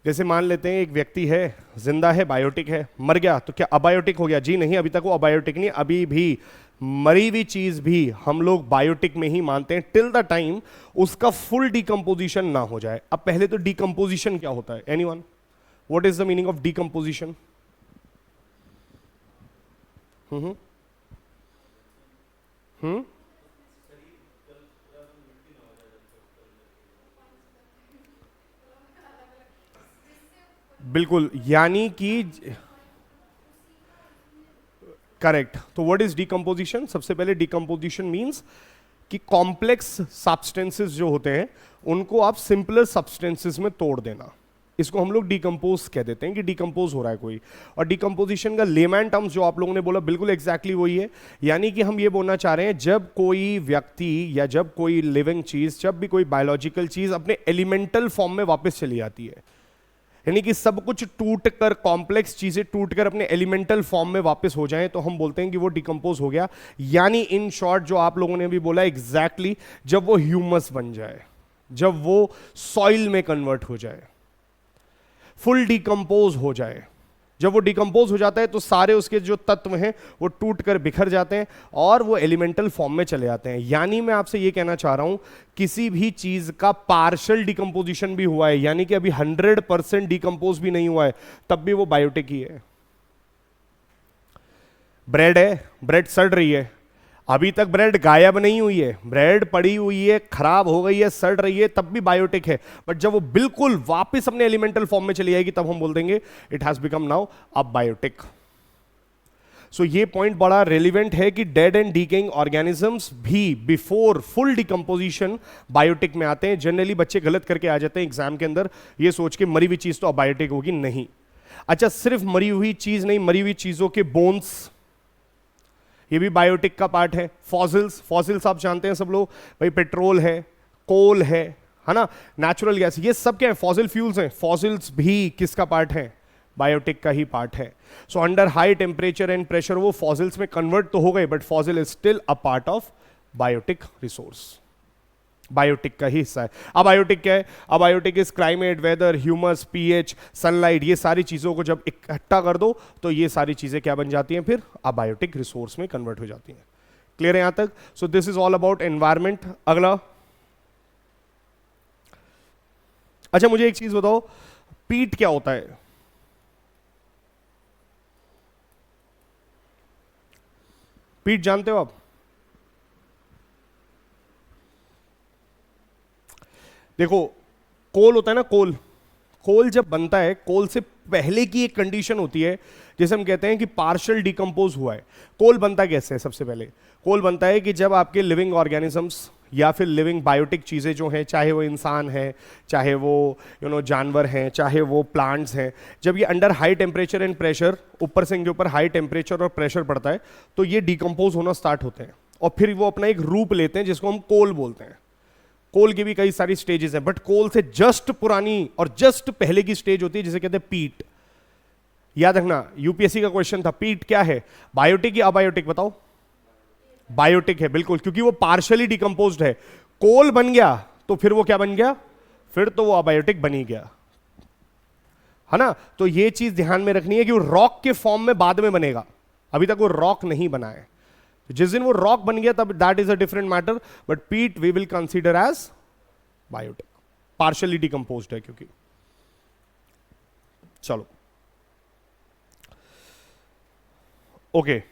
जैसे मान लेते हैं एक व्यक्ति है, जिंदा है, बायोटिक है, मर गया तो क्या अबायोटिक हो गया? जी नहीं, अभी तक वो अबायोटिक नहीं, अभी भी मरी हुई चीज भी हम लोग बायोटिक में ही मानते हैं टिल द टाइम उसका फुल डिकम्पोजिशन ना हो जाए। अब पहले तो डिकम्पोजिशन क्या होता है? Anyone? What is the meaning of decomposition? बिल्कुल, यानी कि करेक्ट। तो व्हाट इज डिकम्पोजिशन? सबसे पहले डिकम्पोजिशन मीन्स कि कॉम्प्लेक्स सब्सटेंसेस जो होते हैं उनको आप सिंपलर सब्सटेंसेस में तोड़ देना, इसको हम लोग डिकम्पोज कह देते हैं कि डिकम्पोज हो रहा है कोई। और डिकम्पोजिशन का लेमैन टर्म्स जो आप लोगों ने बोला बिल्कुल एग्जैक्टली वही है, यानी कि हम ये बोलना चाह रहे हैं जब कोई व्यक्ति या जब कोई लिविंग चीज, जब भी कोई बायोलॉजिकल चीज अपने एलिमेंटल फॉर्म में वापस चली जाती है, यानी कि सब कुछ टूट कर, कॉम्प्लेक्स चीजें टूट कर अपने एलिमेंटल फॉर्म में वापस हो जाएं, तो हम बोलते हैं कि वो डिकम्पोज हो गया। यानी इन शॉर्ट जो आप लोगों ने भी बोला एग्जैक्टली, जब वो ह्यूमस बन जाए, जब वो सॉइल में कन्वर्ट हो जाए, फुल डिकम्पोज हो जाए। जब वो डिकम्पोज हो जाता है तो सारे उसके जो तत्व हैं वो टूट कर बिखर जाते हैं और वो एलिमेंटल फॉर्म में चले जाते हैं। यानी मैं आपसे ये कहना चाह रहा हूं, किसी भी चीज का पार्शियल डिकम्पोजिशन भी हुआ है, यानी कि अभी 100% डिकम्पोज भी नहीं हुआ है, तब भी वो बायोटिक ही है। ब्रेड है, ब्रेड सड़ रही है, अभी तक ब्रेड गायब नहीं हुई है, ब्रेड पड़ी हुई है, खराब हो गई है, सड़ रही है, तब भी बायोटिक है। बट जब वो बिल्कुल वापस अपने एलिमेंटल फॉर्म में चली जाएगी तब हम बोल देंगे it has become now abiotic. So ये पॉइंट बड़ा रेलिवेंट है कि डेड एंड डीकेइंग ऑर्गेनिजम्स भी बिफोर फुल डिकम्पोजिशन बायोटिक में आते हैं। जनरली बच्चे गलत करके आ जाते हैं एग्जाम के अंदर, ये सोच के मरी हुई चीज तो अबायोटिक होगी, नहीं। अच्छा, सिर्फ मरी हुई चीज नहीं, मरी हुई चीजों के बोन्स, ये भी बायोटिक का पार्ट है। फॉसिल्स, फॉसिल्स आप जानते हैं सब लोग, भाई पेट्रोल है, कोल है ना, नेचुरल गैस, ये सब क्या है, फॉसिल फ्यूल्स हैं। फॉसिल्स भी किसका पार्ट है, बायोटिक का ही पार्ट है। So under high temperature and pressure वो फॉसिल्स में कन्वर्ट तो हो गए, but fossil is still a part of biotic resource, biotic का ही हिस्सा है। अबायोटिक क्या है, abiotic is climate, weather, humus, pH, sunlight, ये सारी चीजों को जब इकट्ठा कर दो तो ये सारी चीजें क्या बन जाती हैं, फिर अबायोटिक रिसोर्स में कन्वर्ट हो जाती हैं। क्लियर है यहां तक? So this is all about environment. अगला, अच्छा मुझे एक चीज बताओ, पीट क्या होता है? पीट जानते हो आप? देखो, कोल होता है ना, कोल, कोल जब बनता है, कोल से पहले की एक कंडीशन होती है जिसे हम कहते हैं कि पार्शियल डिकम्पोज हुआ है। कोल बनता कैसे है? सबसे पहले कोल बनता है कि जब आपके लिविंग ऑर्गेनिजम्स या फिर लिविंग बायोटिक चीज़ें जो हैं, चाहे वो इंसान है, चाहे वो जानवर हैं, चाहे वो प्लांट्स हैं, जब ये under high temperature and pressure, ऊपर से इनके ऊपर हाई टेम्परेचर और प्रेशर पड़ता है, तो ये डिकम्पोज होना स्टार्ट होते हैं और फिर वो अपना एक रूप लेते हैं जिसको हम कोल बोलते हैं। कोल की भी कई सारी स्टेजेस हैं, बट कोल से जस्ट पुरानी और जस्ट पहले की स्टेज होती है जिसे कहते हैं पीट। याद रखना, यूपीएससी का क्वेश्चन था, पीट क्या है, बायोटिक या अबायोटिक? बताओ। बायोटिक है, बिल्कुल, क्योंकि वो पार्शियली डिकम्पोज्ड है। कोल बन गया तो फिर वो क्या बन गया, फिर तो वो अबायोटिक बन ही गया, है ना। तो ये चीज ध्यान में रखनी है कि वो रॉक के फॉर्म में बाद में बनेगा, अभी तक वो रॉक नहीं बना है। जिस दिन वो रॉक बन गया तब that is a different matter, but peat we will consider as biotic, partially decomposed है क्योंकि। चलो ओके,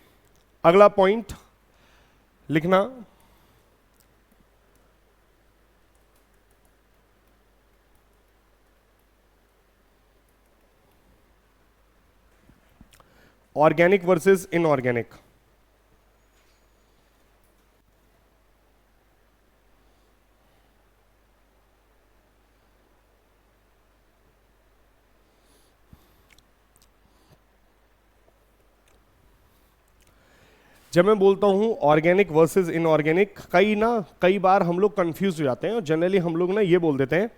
अगला पॉइंट लिखना, ऑर्गेनिक वर्सेस इनऑर्गेनिक। जब मैं बोलता हूं ऑर्गेनिक वर्सेस इनऑर्गेनिक, कई बार हम लोग कंफ्यूज हो जाते हैं और जनरली हम लोग ना ये बोल देते हैं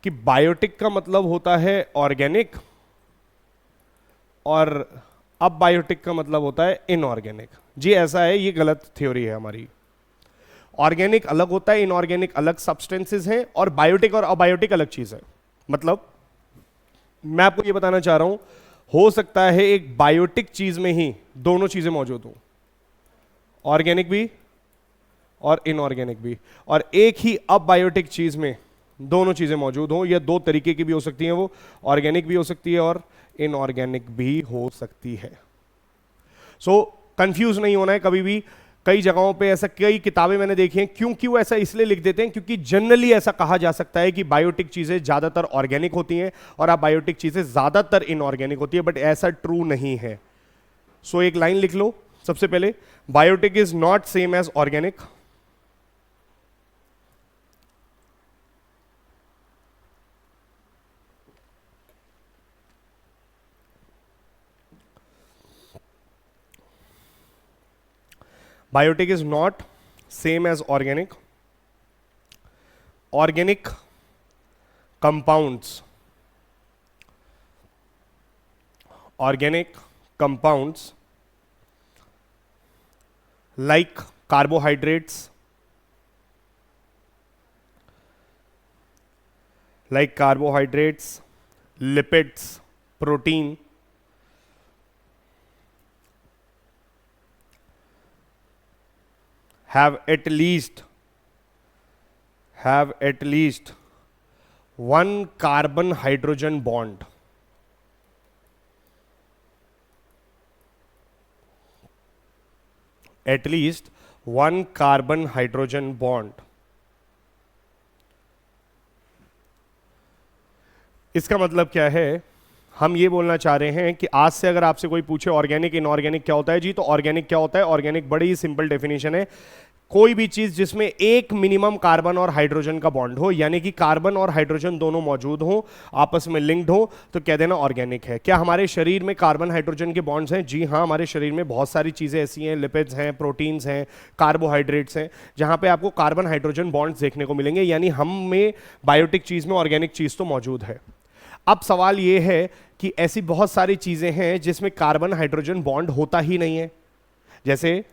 कि बायोटिक का मतलब होता है ऑर्गेनिक और अब बायोटिक का मतलब होता है इनऑर्गेनिक। जी ऐसा है, ये गलत थ्योरी है हमारी। ऑर्गेनिक अलग होता है, इनऑर्गेनिक अलग सब्सटेंसेस हैं, और बायोटिक और अबायोटिक अलग चीज है। मतलब मैं आपको ये बताना चाह रहा हूं, हो सकता है एक बायोटिक चीज में ही दोनों चीजें मौजूद हों, ऑर्गेनिक भी और इनऑर्गेनिक भी, और एक ही अबायोटिक चीज में दोनों चीजें मौजूद हों। या दो तरीके की भी हो सकती हैं, वो ऑर्गेनिक भी हो सकती है और इनऑर्गेनिक भी हो सकती है। सो कंफ्यूज नहीं होना है कभी भी। कई जगहों पे ऐसा, कई किताबें मैंने देखी हैं, क्योंकि वो ऐसा इसलिए लिख देते हैं क्योंकि जनरली ऐसा कहा जा सकता है कि बायोटिक चीजें ज्यादातर ऑर्गेनिक होती हैं और अबायोटिक चीजें ज्यादातर इनऑर्गेनिक होती है, बट ऐसा ट्रू नहीं है। सो एक लाइन लिख लो सबसे पहले, biotic is not same as organic. Biotic is not same as organic. Organic compounds like carbohydrates, lipids, protein, have at least one carbon hydrogen bond. at least one carbon hydrogen bond. इसका मतलब क्या है? हम ये बोलना चाह रहे हैं कि आज से अगर आपसे कोई पूछे ऑर्गेनिक इनऑर्गेनिक क्या होता है जी, तो ऑर्गेनिक क्या होता है? ऑर्गेनिक बड़ी ही सिंपल डेफिनेशन है, कोई भी चीज जिसमें एक मिनिमम कार्बन और हाइड्रोजन का बॉन्ड हो, यानी कि कार्बन और हाइड्रोजन दोनों मौजूद हो, आपस में लिंक्ड हो, तो कह देना ऑर्गेनिक है। क्या हमारे शरीर में कार्बन हाइड्रोजन के बॉन्ड्स हैं? जी हाँ, हमारे शरीर में बहुत सारी चीजें ऐसी हैं, लिपिड्स हैं, प्रोटीन्स हैं, कार्बोहाइड्रेट्स हैं, जहां पे आपको कार्बन हाइड्रोजन बॉन्ड्स देखने को मिलेंगे, यानी हम में बायोटिक चीज में ऑर्गेनिक चीज तो मौजूद है। अब सवाल यह है कि ऐसी बहुत सारी चीजें हैं जिसमें कार्बन हाइड्रोजन बॉन्ड होता ही नहीं है, जैसे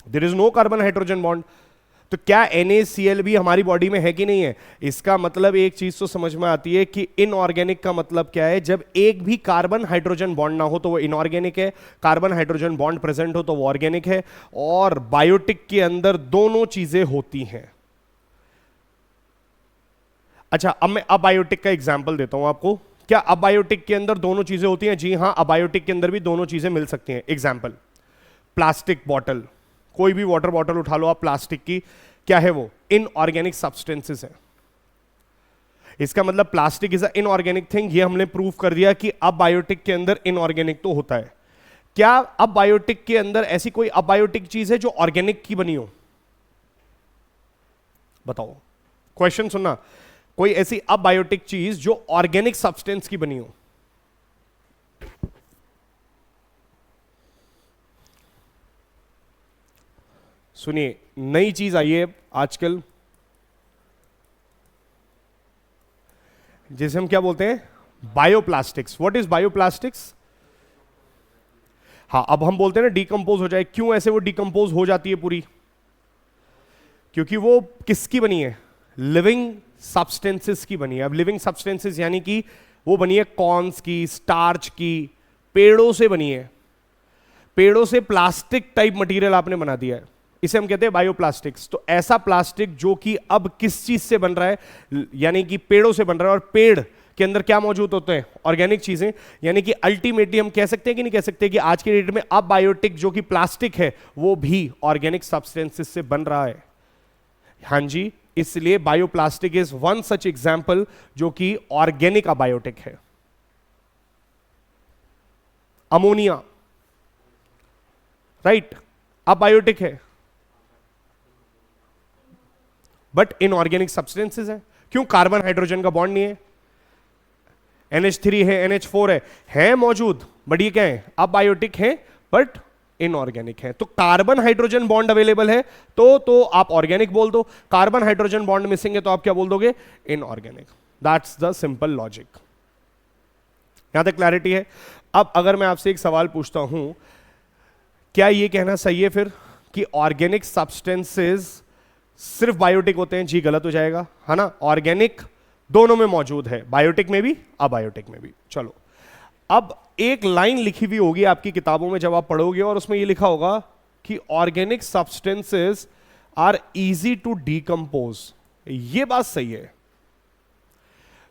there is no carbon hydrogen bond. तो क्या NaCl भी हमारी बॉडी में है कि नहीं है? इसका मतलब एक चीज तो समझ में आती है कि इनऑर्गेनिक का मतलब क्या है? जब एक भी कार्बन हाइड्रोजन बॉन्ड ना हो तो वो इनऑर्गेनिक है, कार्बन हाइड्रोजन बॉन्ड प्रेजेंट हो तो वो ऑर्गेनिक है। और बायोटिक के अंदर दोनों चीजें होती हैं। अच्छा, अब मैं अबायोटिक का एग्जाम्पल देता हूं आपको। क्या अबायोटिक के अंदर दोनों चीजें होती हैं? जी हां, अबायोटिक के अंदर भी दोनों चीजें मिल सकती हैं। एग्जाम्पल, प्लास्टिक बॉटल, कोई भी वाटर बॉटल उठा लो आप प्लास्टिक की, क्या है वो? इनऑर्गेनिक सब्सटेंसेस है। इसका मतलब plastic is a inorganic thing, ये हमने प्रूव कर दिया कि अबायोटिक के अंदर इनऑर्गेनिक तो होता है। क्या अबायोटिक के अंदर ऐसी कोई अबायोटिक चीज है जो ऑर्गेनिक की बनी हो? बताओ, क्वेश्चन सुनना, कोई ऐसी अबायोटिक चीज जो ऑर्गेनिक सब्सटेंस की बनी हो? सुनिए, नई चीज आई है आजकल, जिसे हम क्या बोलते हैं? बायोप्लास्टिक्स। What is bioplastics? हाँ, अब हम बोलते हैं ना डिकम्पोज हो जाए। क्यों ऐसे वो डिकम्पोज हो जाती है पूरी? क्योंकि वो किसकी बनी है? लिविंग सब्सटेंसेस की बनी है। अब लिविंग सब्सटेंसेस यानी कि वो बनी है कॉर्न्स की, स्टार्च की, पेड़ों से बनी है। पेड़ों से प्लास्टिक टाइप मटेरियल आपने बना दिया है, इसे हम कहते हैं बायोप्लास्टिक्स। तो ऐसा प्लास्टिक जो कि अब किस चीज से बन रहा है? यानी कि पेड़ों से बन रहा है। और पेड़ के अंदर क्या मौजूद होते हैं? ऑर्गेनिक चीजें। यानी कि अल्टीमेटली हम कह सकते हैं कि नहीं कह सकते कि आज के डेट में अब बायोटिक जो कि प्लास्टिक है वो भी ऑर्गेनिक सब्सटेंसेस से बन रहा है। हां जी, इसलिए bioplastic is one such example जो कि ऑर्गेनिक अबायोटिक है। अमोनिया, राइट, अबायोटिक है बट इनऑर्गेनिक सब्सटेंसेस है। क्यों? कार्बन हाइड्रोजन का बॉन्ड नहीं है। NH3 है, NH4 है मौजूद, बट ये क्या है? अबायोटिक है बट इनऑर्गेनिक है। तो कार्बन हाइड्रोजन बॉन्ड अवेलेबल है तो आप ऑर्गेनिक बोल दो, कार्बन हाइड्रोजन बॉन्ड मिसिंग है तो आप क्या बोल दोगे? Inorganic. That's the simple logic. यहां तक क्लैरिटी है? अब अगर मैं आपसे एक सवाल पूछता हूं, क्या ये कहना सही है फिर कि ऑर्गेनिक सब्सटेंसेस सिर्फ बायोटिक होते हैं? जी गलत हो जाएगा, है ना। ऑर्गेनिक दोनों में मौजूद है, बायोटिक में भी, अबायोटिक में भी। चलो, अब एक लाइन लिखी हुई होगी आपकी किताबों में जब आप पढ़ोगे, और उसमें ये लिखा होगा कि organic substances are easy to decompose. ये बात सही है,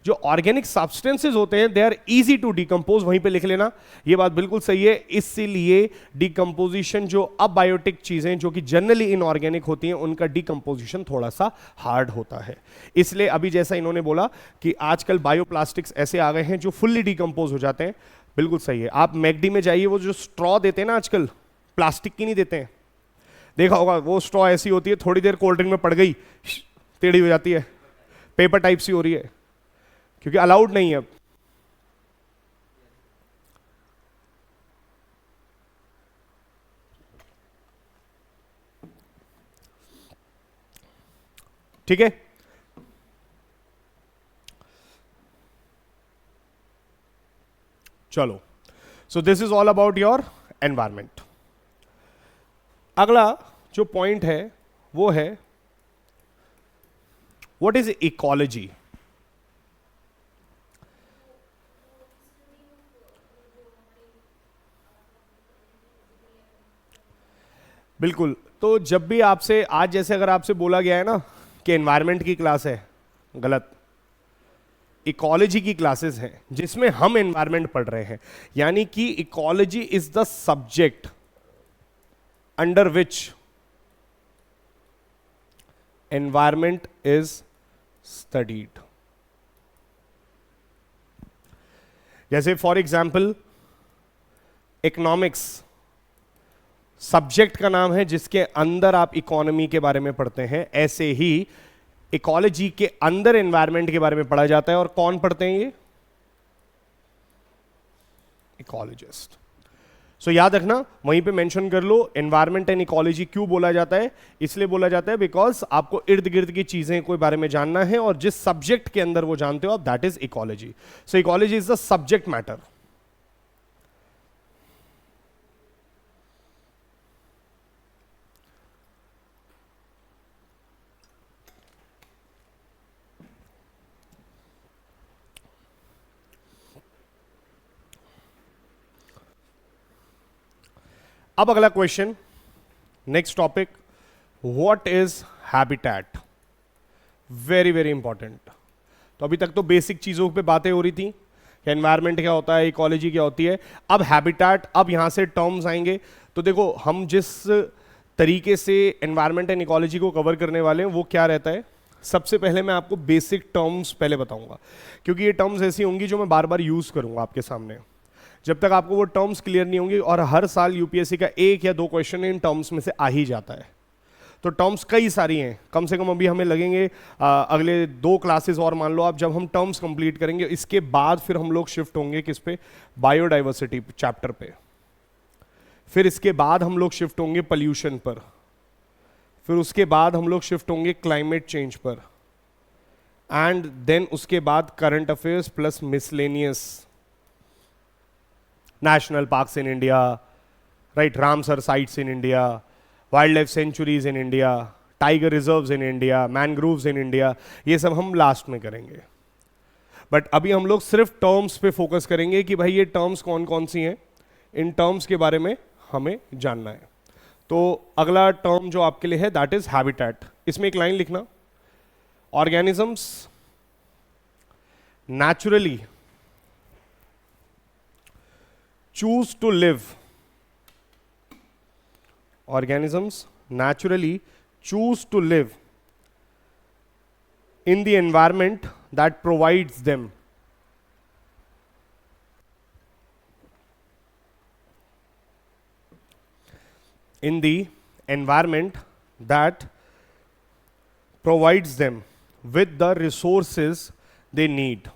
जो ऑर्गेनिक सब्सटेंसेस होते हैं they are easy to decompose, वहीं पे लिख लेना, ये बात बिल्कुल सही है। इसीलिए डिकम्पोजिशन जो अबायोटिक चीजें जो कि जनरली इनऑर्गेनिक होती हैं उनका डिकम्पोजिशन थोड़ा सा हार्ड होता है। इसलिए अभी जैसा इन्होंने बोला कि आजकल बायोप्लास्टिक्स ऐसे आ गए हैं जो फुल्ली डिकम्पोज हो जाते हैं, बिल्कुल सही है। आप मैकडी में जाइए, वो जो स्ट्रॉ देते हैं ना आजकल, प्लास्टिक की नहीं देते हैं, देखा होगा, वो स्ट्रॉ ऐसी होती है, थोड़ी देर कोल्ड ड्रिंक में पड़ गई टेढ़ी हो जाती है, पेपर टाइप सी हो रही है, क्योंकि अलाउड नहीं है अब। ठीक है, चलो, so this is all about your environment. अगला जो पॉइंट है वो है व्हाट इज इकोलॉजी। बिल्कुल, तो जब भी आपसे आज जैसे अगर आपसे बोला गया है ना कि एनवायरनमेंट की क्लास है, गलत, इकोलॉजी की क्लासेस हैं जिसमें हम एनवायरमेंट पढ़ रहे हैं, यानी कि ecology is the subject under which environment is studied. जैसे फॉर एग्जाम्पल इकोनॉमिक्स सब्जेक्ट का नाम है जिसके अंदर आप इकोनॉमी के बारे में पढ़ते हैं, ऐसे ही इकोलॉजी के अंदर एनवायरनमेंट के बारे में पढ़ा जाता है। और कौन पढ़ते हैं ये? इकोलॉजिस्ट। सो याद रखना, वहीं पे मेंशन कर लो एनवायरनमेंट एंड इकोलॉजी क्यों बोला जाता है। इसलिए बोला जाता है बिकॉज आपको इर्द गिर्द की चीजें कोई बारे में जानना है और जिस सब्जेक्ट के अंदर वो जानते हो आप, that is ecology. So ecology is the subject matter. अब अगला question, next topic, what is habitat. Very very important. तो अभी तक तो बेसिक चीजों पे बातें हो रही थी कि एनवायरनमेंट क्या होता है, इकोलॉजी क्या होती है। अब हैबिटेट, अब यहां से टर्म्स आएंगे। तो देखो, हम जिस तरीके से एनवायरनमेंट एंड इकोलॉजी को कवर करने वाले हैं वो क्या रहता है। सबसे पहले मैं आपको बेसिक टर्म्स पहले बताऊंगा, क्योंकि ये टर्म्स ऐसी होंगी जो मैं बार बार यूज करूंगा आपके सामने। जब तक आपको वो टर्म्स क्लियर नहीं होंगी, और हर साल यूपीएससी का 1 या 2 क्वेश्चन इन टर्म्स में से आ ही जाता है। तो टर्म्स कई सारी हैं, कम से कम अभी हमें लगेंगे अगले 2 क्लासेस और मान लो आप, जब हम टर्म्स कंप्लीट करेंगे इसके बाद फिर हम लोग शिफ्ट होंगे किस पे, बायोडाइवर्सिटी चैप्टर पे। फिर इसके बाद हम लोग शिफ्ट होंगे पॉल्यूशन पर, फिर उसके बाद हम लोग शिफ्ट होंगे क्लाइमेट चेंज पर, एंड देन उसके बाद current affairs plus miscellaneous, national parks in India, right? Ramsar sites in India, wildlife sanctuaries in India, tiger reserves in India, mangroves in India, ये सब हम लास्ट में करेंगे। बट अभी हम लोग सिर्फ टर्म्स पे फोकस करेंगे कि भाई ये टर्म्स कौन कौन सी हैं, इन टर्म्स के बारे में हमें जानना है। तो अगला टर्म जो आपके लिए है दैट इज हैबिटेट। इसमें एक लाइन लिखना, organisms naturally choose to live, organisms naturally choose to live in the environment that provides them in the environment that provides them with the resources they need.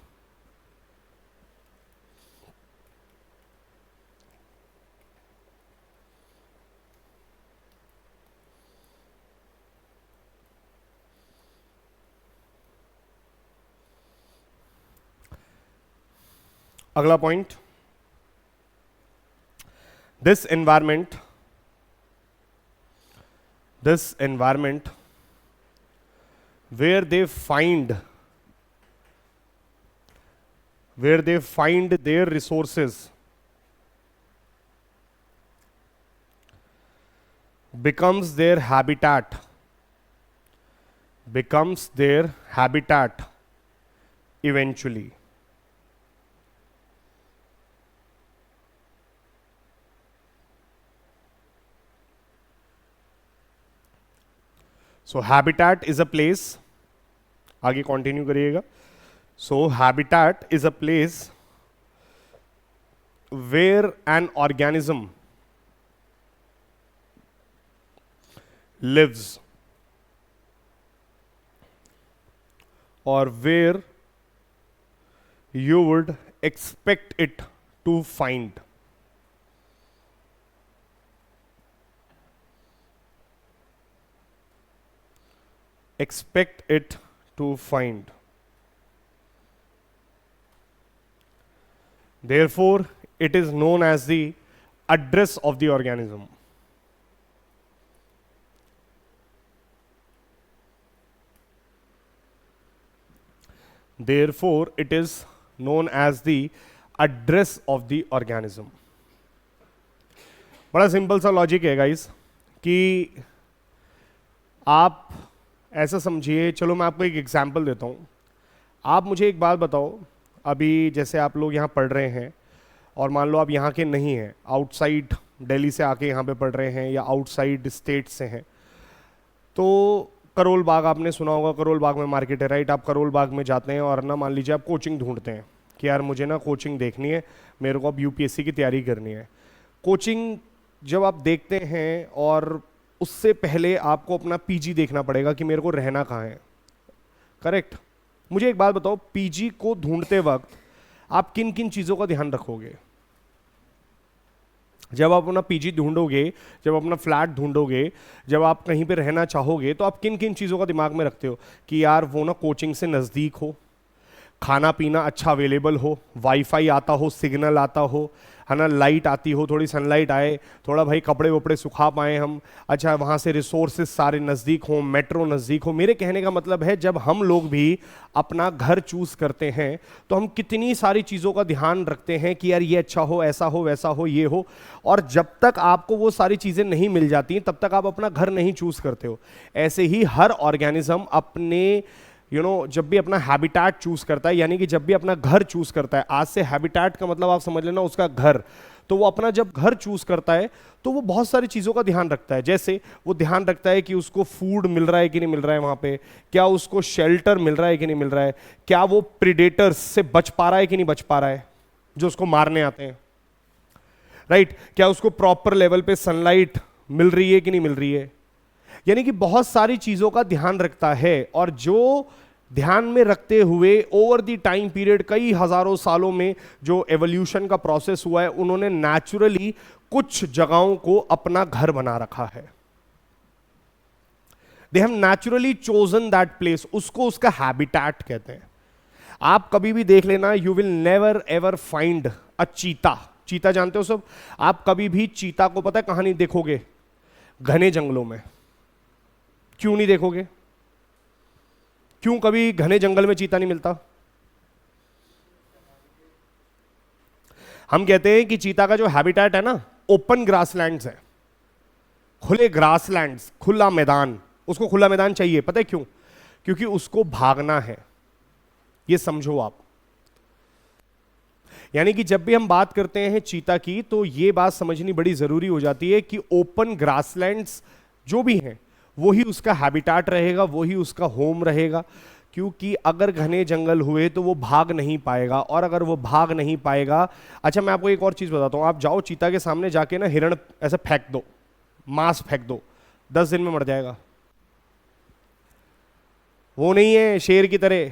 अगला point, this environment where they find their resources becomes their habitat eventually. So habitat is a place, आगे कंटिन्यू करिएगा। So habitat is a place where an organism lives और where you would expect it to find. Expect it to find. Therefore, it is known as the address of the organism. Therefore, it is known as the address of the organism. बड़ा सिंपल सा लॉजिक है गाइस, कि आप ऐसा समझिए, चलो मैं आपको एक एग्जाम्पल देता हूँ। आप मुझे एक बात बताओ, अभी जैसे आप लोग यहाँ पढ़ रहे हैं और मान लो आप यहाँ के नहीं हैं, आउटसाइड दिल्ली से आके यहाँ पे पढ़ रहे हैं या आउटसाइड स्टेट से हैं, तो करोल बाग आपने सुना होगा, करोल बाग में मार्केट है, राइट? आप करोल बाग में जाते हैं और ना मान लीजिए आप कोचिंग ढूंढते हैं कि यार मुझे ना कोचिंग देखनी है, मेरे को अब यूपीएससी की तैयारी करनी है। कोचिंग जब आप देखते हैं और उससे पहले आपको अपना पीजी देखना पड़ेगा कि मेरे को रहना कहाँ है, करेक्ट? मुझे एक बात बताओ, पीजी को ढूंढते वक्त आप किन किन चीज़ों का ध्यान रखोगे? जब आप अपना पीजी ढूंढोगे, जब अपना फ्लैट ढूंढोगे, जब आप कहीं पे रहना चाहोगे, तो आप किन किन चीज़ों का दिमाग में रखते हो कि यार वो ना कोचिंग से नज़दीक हो, खाना पीना अच्छा अवेलेबल हो, वाईफाई आता हो, सिग्नल आता हो, है ना, लाइट आती हो, थोड़ी सनलाइट आए, थोड़ा भाई कपड़े वपड़े सुखा पाएँ हम, अच्छा वहाँ से रिसोर्सेज सारे नज़दीक हों, मेट्रो नज़दीक हो। मेरे कहने का मतलब है जब हम लोग भी अपना घर चूज़ करते हैं तो हम कितनी सारी चीज़ों का ध्यान रखते हैं कि यार ये अच्छा हो, ऐसा हो, वैसा हो, ये हो, और जब तक आपको वो सारी चीज़ें नहीं मिल जाती तब तक आप अपना घर नहीं चूज़ करते हो। ऐसे ही हर ऑर्गेनिज्म अपने जब भी अपना हैबिटेट चूज करता है, यानी कि जब भी अपना घर चूज करता है, आज से हैबिटेट का मतलब आप समझ लेना उसका घर, तो वो अपना जब घर चूज करता है तो वो बहुत सारी चीज़ों का ध्यान रखता है। जैसे वो ध्यान रखता है कि उसको फूड मिल रहा है कि नहीं मिल रहा है वहाँ पे, क्या उसको शेल्टर मिल रहा है कि नहीं मिल रहा है, क्या वो प्रीडेटर्स से बच पा रहा है कि नहीं बच पा रहा है जो उसको मारने आते हैं, राइट? क्या उसको प्रॉपर लेवल पे सनलाइट मिल रही है कि नहीं मिल रही है। यानी कि बहुत सारी चीज़ों का ध्यान रखता है, और जो ध्यान में रखते हुए ओवर द टाइम पीरियड कई हजारों सालों में जो एवोल्यूशन का प्रोसेस हुआ है, उन्होंने नेचुरली कुछ जगहों को अपना घर बना रखा है। They have naturally chosen that place, उसको उसका हैबिटेट कहते हैं। आप कभी भी देख लेना, you will never ever find a चीता। चीता जानते हो सब? आप कभी भी चीता को पता है कहां नहीं देखोगे? घने जंगलों में। क्यों नहीं देखोगे? क्यों कभी घने जंगल में चीता नहीं मिलता? हम कहते हैं कि चीता का जो हैबिटेट है ना, ओपन ग्रासलैंड्स है, खुले ग्रासलैंड्स, खुला मैदान। उसको खुला मैदान चाहिए, पता है क्यों? क्योंकि उसको भागना है। ये समझो आप। यानी कि जब भी हम बात करते हैं चीता की, तो ये बात समझनी बड़ी जरूरी हो जाती है कि ओपन ग्रासलैंड्स जो भी हैं वही उसका हैबिटेट रहेगा, वही उसका होम रहेगा। क्योंकि अगर घने जंगल हुए तो वो भाग नहीं पाएगा, और अगर वो भाग नहीं पाएगा, अच्छा मैं आपको एक और चीज बताता हूं, आप जाओ चीता के सामने जाके ना हिरण ऐसे फेंक दो, मांस फेंक दो, 10 दिन में मर जाएगा। वो नहीं है शेर की तरह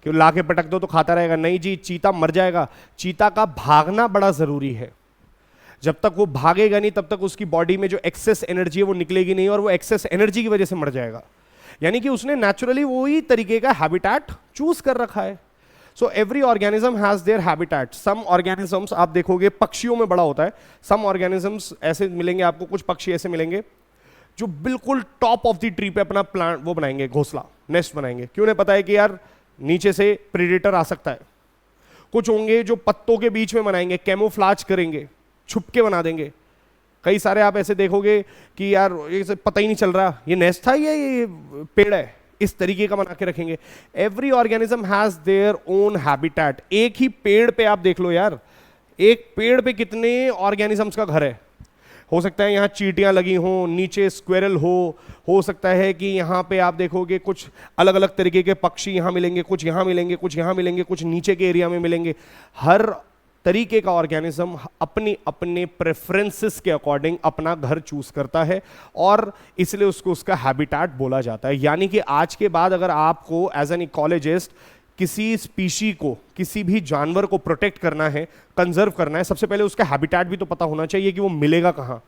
कि ला के पटक दो तो खाता रहेगा, नहीं जी, चीता मर जाएगा। चीता का भागना बड़ा जरूरी है। जब तक वो भागेगा नहीं तब तक उसकी बॉडी में जो एक्सेस एनर्जी है वो निकलेगी नहीं, और वो एक्सेस एनर्जी की वजह से मर जाएगा। यानी कि उसने नेचुरली वही तरीके का हैबिटेट चूज कर रखा है। So every organism has their habitat. Some organisms आप देखोगे पक्षियों में बड़ा होता है, सम ऑर्गेनिजम्स ऐसे मिलेंगे आपको, कुछ पक्षी ऐसे मिलेंगे जो बिल्कुल टॉप ऑफ द ट्री पे अपना प्लांट वो बनाएंगे, घोंसला, नेस्ट बनाएंगे। क्यों? उन्हें पता है कि यार नीचे से प्रीडेटर आ सकता है। कुछ होंगे जो पत्तों के बीच में बनाएंगे, कैमोफ्लाज करेंगे, छुपके बना देंगे। कई सारे आप ऐसे देखोगे कि यार ये पता ही नहीं चल रहा ये नेस्ट था या ये पेड़ है, इस तरीके का बना के रखेंगे। Every organism has their own habitat. एक ही पेड़ पे आप देख लो यार, एक पेड़ पे कितने ऑर्गेनिजम्स का घर है। हो सकता है यहाँ चींटियां लगी हों, नीचे स्क्वेरल हो सकता है कि यहाँ पे आप देखोगे कुछ अलग अलग तरीके के पक्षी यहाँ मिलेंगे, कुछ यहाँ मिलेंगे, कुछ यहाँ मिलेंगे, कुछ नीचे के एरिया में मिलेंगे। हर तरीके का ऑर्गेनिज्म अपनी अपने प्रेफरेंसेस के अकॉर्डिंग अपना घर चूज करता है, और इसलिए उसको उसका हैबिटेट बोला जाता है। यानी कि आज के बाद अगर आपको एज एन इकोलॉजिस्ट किसी स्पीशी को, किसी भी जानवर को प्रोटेक्ट करना है, कंजर्व करना है, सबसे पहले उसका हैबिटेट भी तो पता होना चाहिए कि वो मिलेगा कहाँ।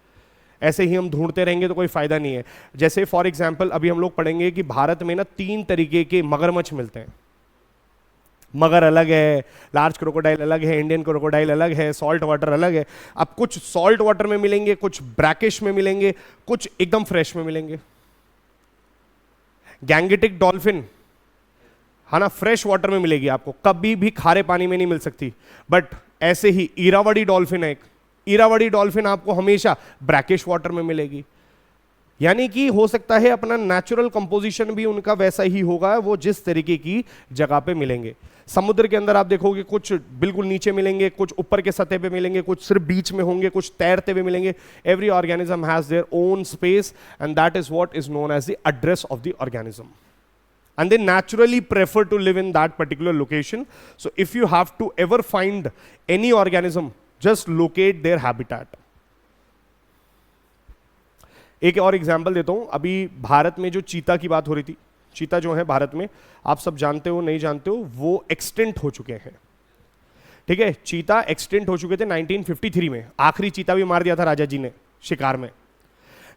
ऐसे ही हम ढूंढते रहेंगे तो कोई फायदा नहीं है। जैसे फॉर एग्जाम्पल अभी हम लोग पढ़ेंगे कि भारत में ना 3 तरीके के मगरमच्छ मिलते हैं। मगर अलग है, लार्ज क्रोकोडाइल अलग है, इंडियन क्रोकोडाइल अलग है, सॉल्ट वाटर अलग है। अब कुछ सॉल्ट वाटर में मिलेंगे, कुछ ब्रैकिश में मिलेंगे, कुछ एकदम फ्रेश में मिलेंगे। गैंगेटिक डॉल्फिन है ना, फ्रेश वाटर में मिलेगी आपको, कभी भी खारे पानी में नहीं मिल सकती। बट ऐसे ही इरावदी डॉल्फिन है एक, इरावदी डॉल्फिन आपको हमेशा ब्रैकिश वाटर में मिलेगी। यानी कि हो सकता है अपना नेचुरल कंपोजिशन भी उनका वैसा ही होगा, वो जिस तरीके की जगह पे मिलेंगे। समुद्र के अंदर आप देखोगे कुछ बिल्कुल नीचे मिलेंगे, कुछ ऊपर के सतह पे मिलेंगे, कुछ सिर्फ बीच में होंगे, कुछ तैरते हुए मिलेंगे। Every organism has their own space and that is what is known as the address of the organism, and they naturally prefer to live in that particular location. So if you have to ever find any organism, just locate their habitat. एक और एग्जांपल देता हूं, अभी भारत में जो चीता की बात हो रही थी, चीता जो है भारत में, आप सब जानते हो नहीं जानते हो, वो एक्सटेंट हो चुके हैं। ठीक है, चीता एक्सटेंट हो चुके थे 1953 में, आखिरी चीता भी मार दिया था राजा जी ने शिकार में।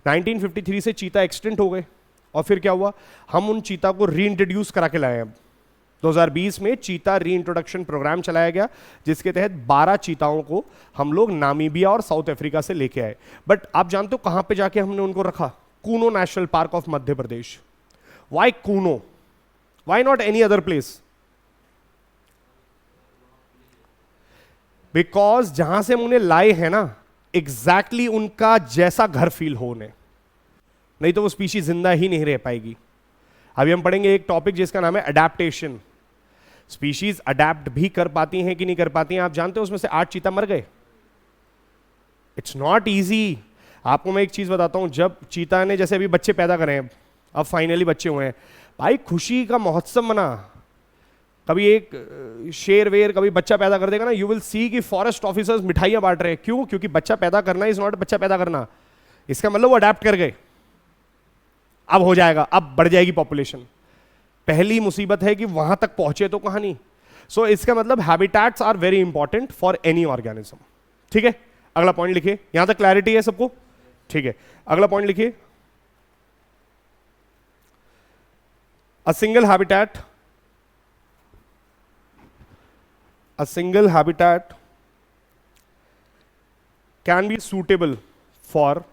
1953 से चीता एक्सटेंट हो गए और फिर क्या हुआ, हम उन चीता को रीइंट्रोड्यूस करा के लाए। अब 2020 में चीता रीइंट्रोडक्शन प्रोग्राम चलाया गया, जिसके तहत 12 चीताओं को हम लोग नामीबिया और साउथ अफ्रीका से लेके आए। बट आप जानते हो कहां पे जाके हमने उनको रखा? Kuno national park of Madhya Pradesh. Why Kuno? Why not any other place? Because जहां से हम उन्हें लाए हैं ना, एग्जैक्टली उनका जैसा घर फील हो उन्हें, नहीं तो वो स्पीशीज जिंदा ही नहीं रह पाएगी। अभी हम पढ़ेंगे एक टॉपिक जिसका नाम है अडैप्टेशन। स्पीशीज अडैप्ट भी कर पाती हैं कि नहीं कर पाती हैं? आप जानते हो उसमें से 8 चीता मर गए। It's not easy. आपको मैं एक चीज बताता हूं, जब चीता ने जैसे अभी बच्चे पैदा करें, अब फाइनली बच्चे हुए हैं, भाई खुशी का महोत्सव मना। कभी एक शेर वेर कभी बच्चा पैदा कर देगा ना, यू विल सी कि फॉरेस्ट ऑफिसर्स मिठाइयां बांट रहे हैं। क्यों? क्योंकि बच्चा पैदा करना इज नॉट बच्चा पैदा करना, इसका मतलब वो अडैप्ट कर गए, अब हो जाएगा, अब बढ़ जाएगी पॉपुलेशन। पहली मुसीबत है कि वहां तक पहुंचे तो कहानी। सो इसका मतलब habitats are very important for any organism. ठीक है, अगला पॉइंट लिखिए। यहां तक क्लैरिटी है सबको? ठीक है, अगला पॉइंट लिखिए। A single habitat can be suitable for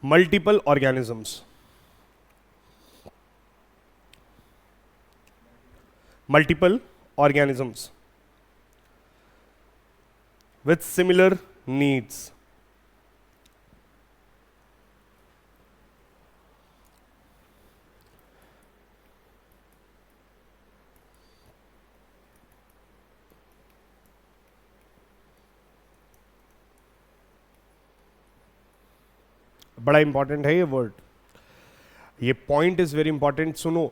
multiple organisms with similar needs. बड़ा इंपॉर्टेंट है ये वर्ड, ये पॉइंट इज वेरी इंपॉर्टेंट। सुनो,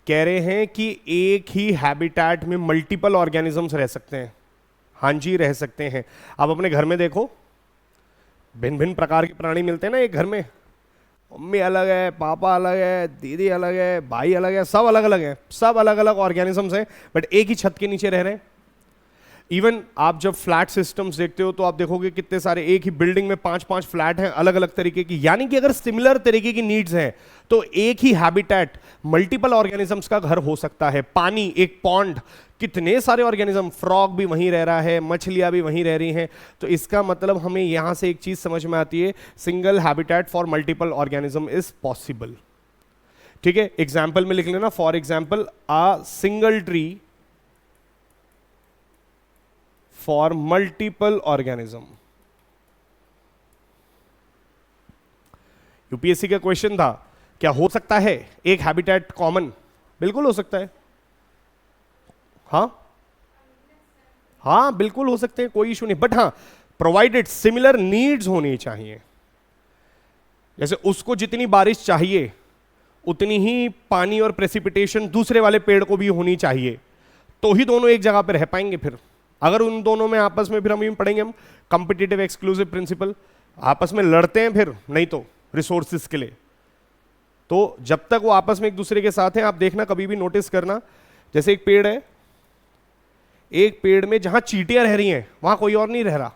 कह रहे हैं कि एक ही हैबिटेट में मल्टीपल ऑर्गेनिजम्स रह सकते हैं। हाँ जी, रह सकते हैं। आप अपने घर में देखो, भिन्न भिन्न प्रकार के प्राणी मिलते हैं ना एक घर में। मम्मी अलग है, पापा अलग है, दीदी अलग है, भाई अलग है, सब अलग अलग हैं, सब अलग अलग ऑर्गेनिजम्स हैं, बट एक ही छत के नीचे रह रहे हैं। इवन आप जब फ्लैट सिस्टम्स देखते हो तो आप देखोगे कितने सारे एक ही बिल्डिंग में 5-5 फ्लैट हैं अलग अलग तरीके की। यानी कि अगर सिमिलर तरीके की नीड्स हैं तो एक ही हैबिटेट मल्टीपल ऑर्गेनिजम्स का घर हो सकता है। पानी, एक पॉन्ड, कितने सारे ऑर्गेनिज्म, फ्रॉग भी वहीं रह रहा है, मछलियां भी वहीं रह रही हैं। तो इसका मतलब हमें यहां से एक चीज समझ में आती है, single habitat for multiple organism is possible. ठीक है, एग्जाम्पल में लिख लेना। For example, a single tree for multiple organism। UPSC का क्वेश्चन था, क्या हो सकता है एक हैबिटेट कॉमन? बिल्कुल हो सकता है। हाँ बिल्कुल हो सकते हैं, कोई इशू नहीं। बट हाँ, प्रोवाइडेड सिमिलर नीड्स होनी चाहिए। जैसे उसको जितनी बारिश चाहिए उतनी ही पानी और प्रेसिपिटेशन दूसरे वाले पेड़ को भी होनी चाहिए, तो ही दोनों एक जगह पे रह पाएंगे। फिर अगर उन दोनों में आपस में, फिर हम पढ़ेंगे हम कॉम्पिटिटिव एक्सक्लूसिव प्रिंसिपल, आपस में लड़ते हैं फिर, नहीं तो रिसोर्सेज के लिए। तो जब तक वो आपस में एक दूसरे के साथ हैं, आप देखना कभी भी नोटिस करना, जैसे एक पेड़ है, एक पेड़ में जहां चींटियां रह रही हैं वहां कोई और नहीं रह रहा,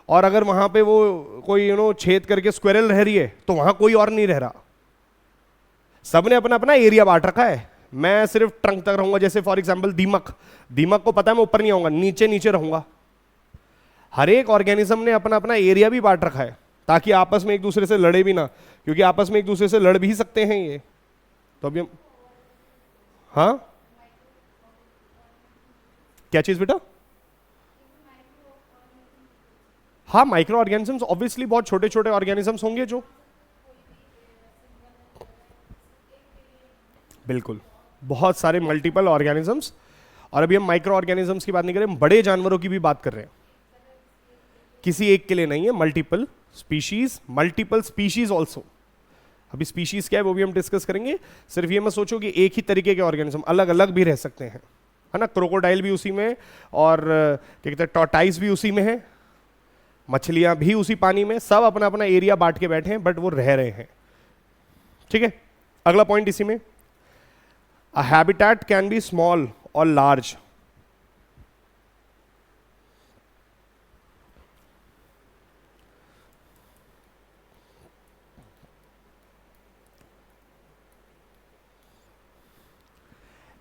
और अगर वहां पे वो कोई छेद करके स्क्वेरल रह रही है तो वहां कोई और नहीं रह रहा। सबने अपना अपना एरिया बांट रखा है। मैं सिर्फ ट्रंक तक रहूंगा, जैसे फॉर एग्जांपल दीमक को पता है मैं ऊपर नहीं आऊंगा, नीचे नीचे रहूंगा। हर एक ऑर्गेनिज्म ने अपना अपना एरिया भी बांट रखा है ताकि आपस में एक दूसरे से लड़े भी ना, क्योंकि आपस में एक दूसरे से लड़ भी सकते हैं ये। तो अभी हम क्या चीज बेटा? हाँ, माइक्रो ऑर्गेनिजम्स ऑब्वियसली बहुत छोटे छोटे ऑर्गेनिजम्स होंगे जो, बिल्कुल बहुत सारे मल्टीपल ऑर्गेनिजम्स। और अभी हम माइक्रो ऑर्गेनिजम्स की बात नहीं कर रहे, हम बड़े जानवरों की भी बात कर रहे हैं, किसी एक के लिए नहीं है, मल्टीपल स्पीशीज ऑल्सो। अभी स्पीशीज क्या है वो भी हम डिस्कस करेंगे। सिर्फ ये मत सोचो कि एक ही तरीके के ऑर्गेनिज्म, अलग अलग भी रह सकते हैं, है ना। क्रोकोडाइल भी उसी में, और क्या कहते हैं टॉर्टाइस भी उसी में है, मछलियां भी उसी पानी में, सब अपना अपना एरिया बांट के बैठे हैं, बट वो रह रहे हैं। ठीक है, अगला पॉइंट इसी में, अ हैबिटेट कैन बी स्मॉल और लार्ज।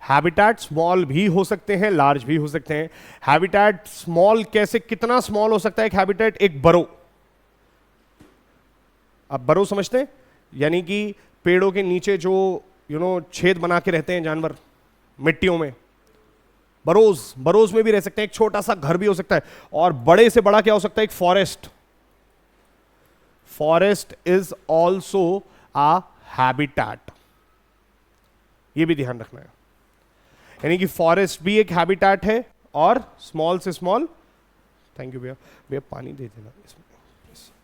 हैबिटेट स्मॉल भी हो सकते हैं, लार्ज भी हो सकते हैं। हैबिटेट स्मॉल कैसे, कितना स्मॉल हो सकता है एक हैबिटेट? एक बरो, आप बरो समझते हैं, यानी कि पेड़ों के नीचे जो छेद बना के रहते हैं जानवर मिट्टियों में, बरोज में भी रह सकते हैं। एक छोटा सा घर भी हो सकता है, और बड़े से बड़ा क्या हो सकता है? एक forest is also a habitat, ये भी ध्यान रखना है। यानी कि फॉरेस्ट भी एक हैबिटेट है, और स्मॉल से स्मॉल, थैंक यू भैया, भैया पानी दे देना इसमें,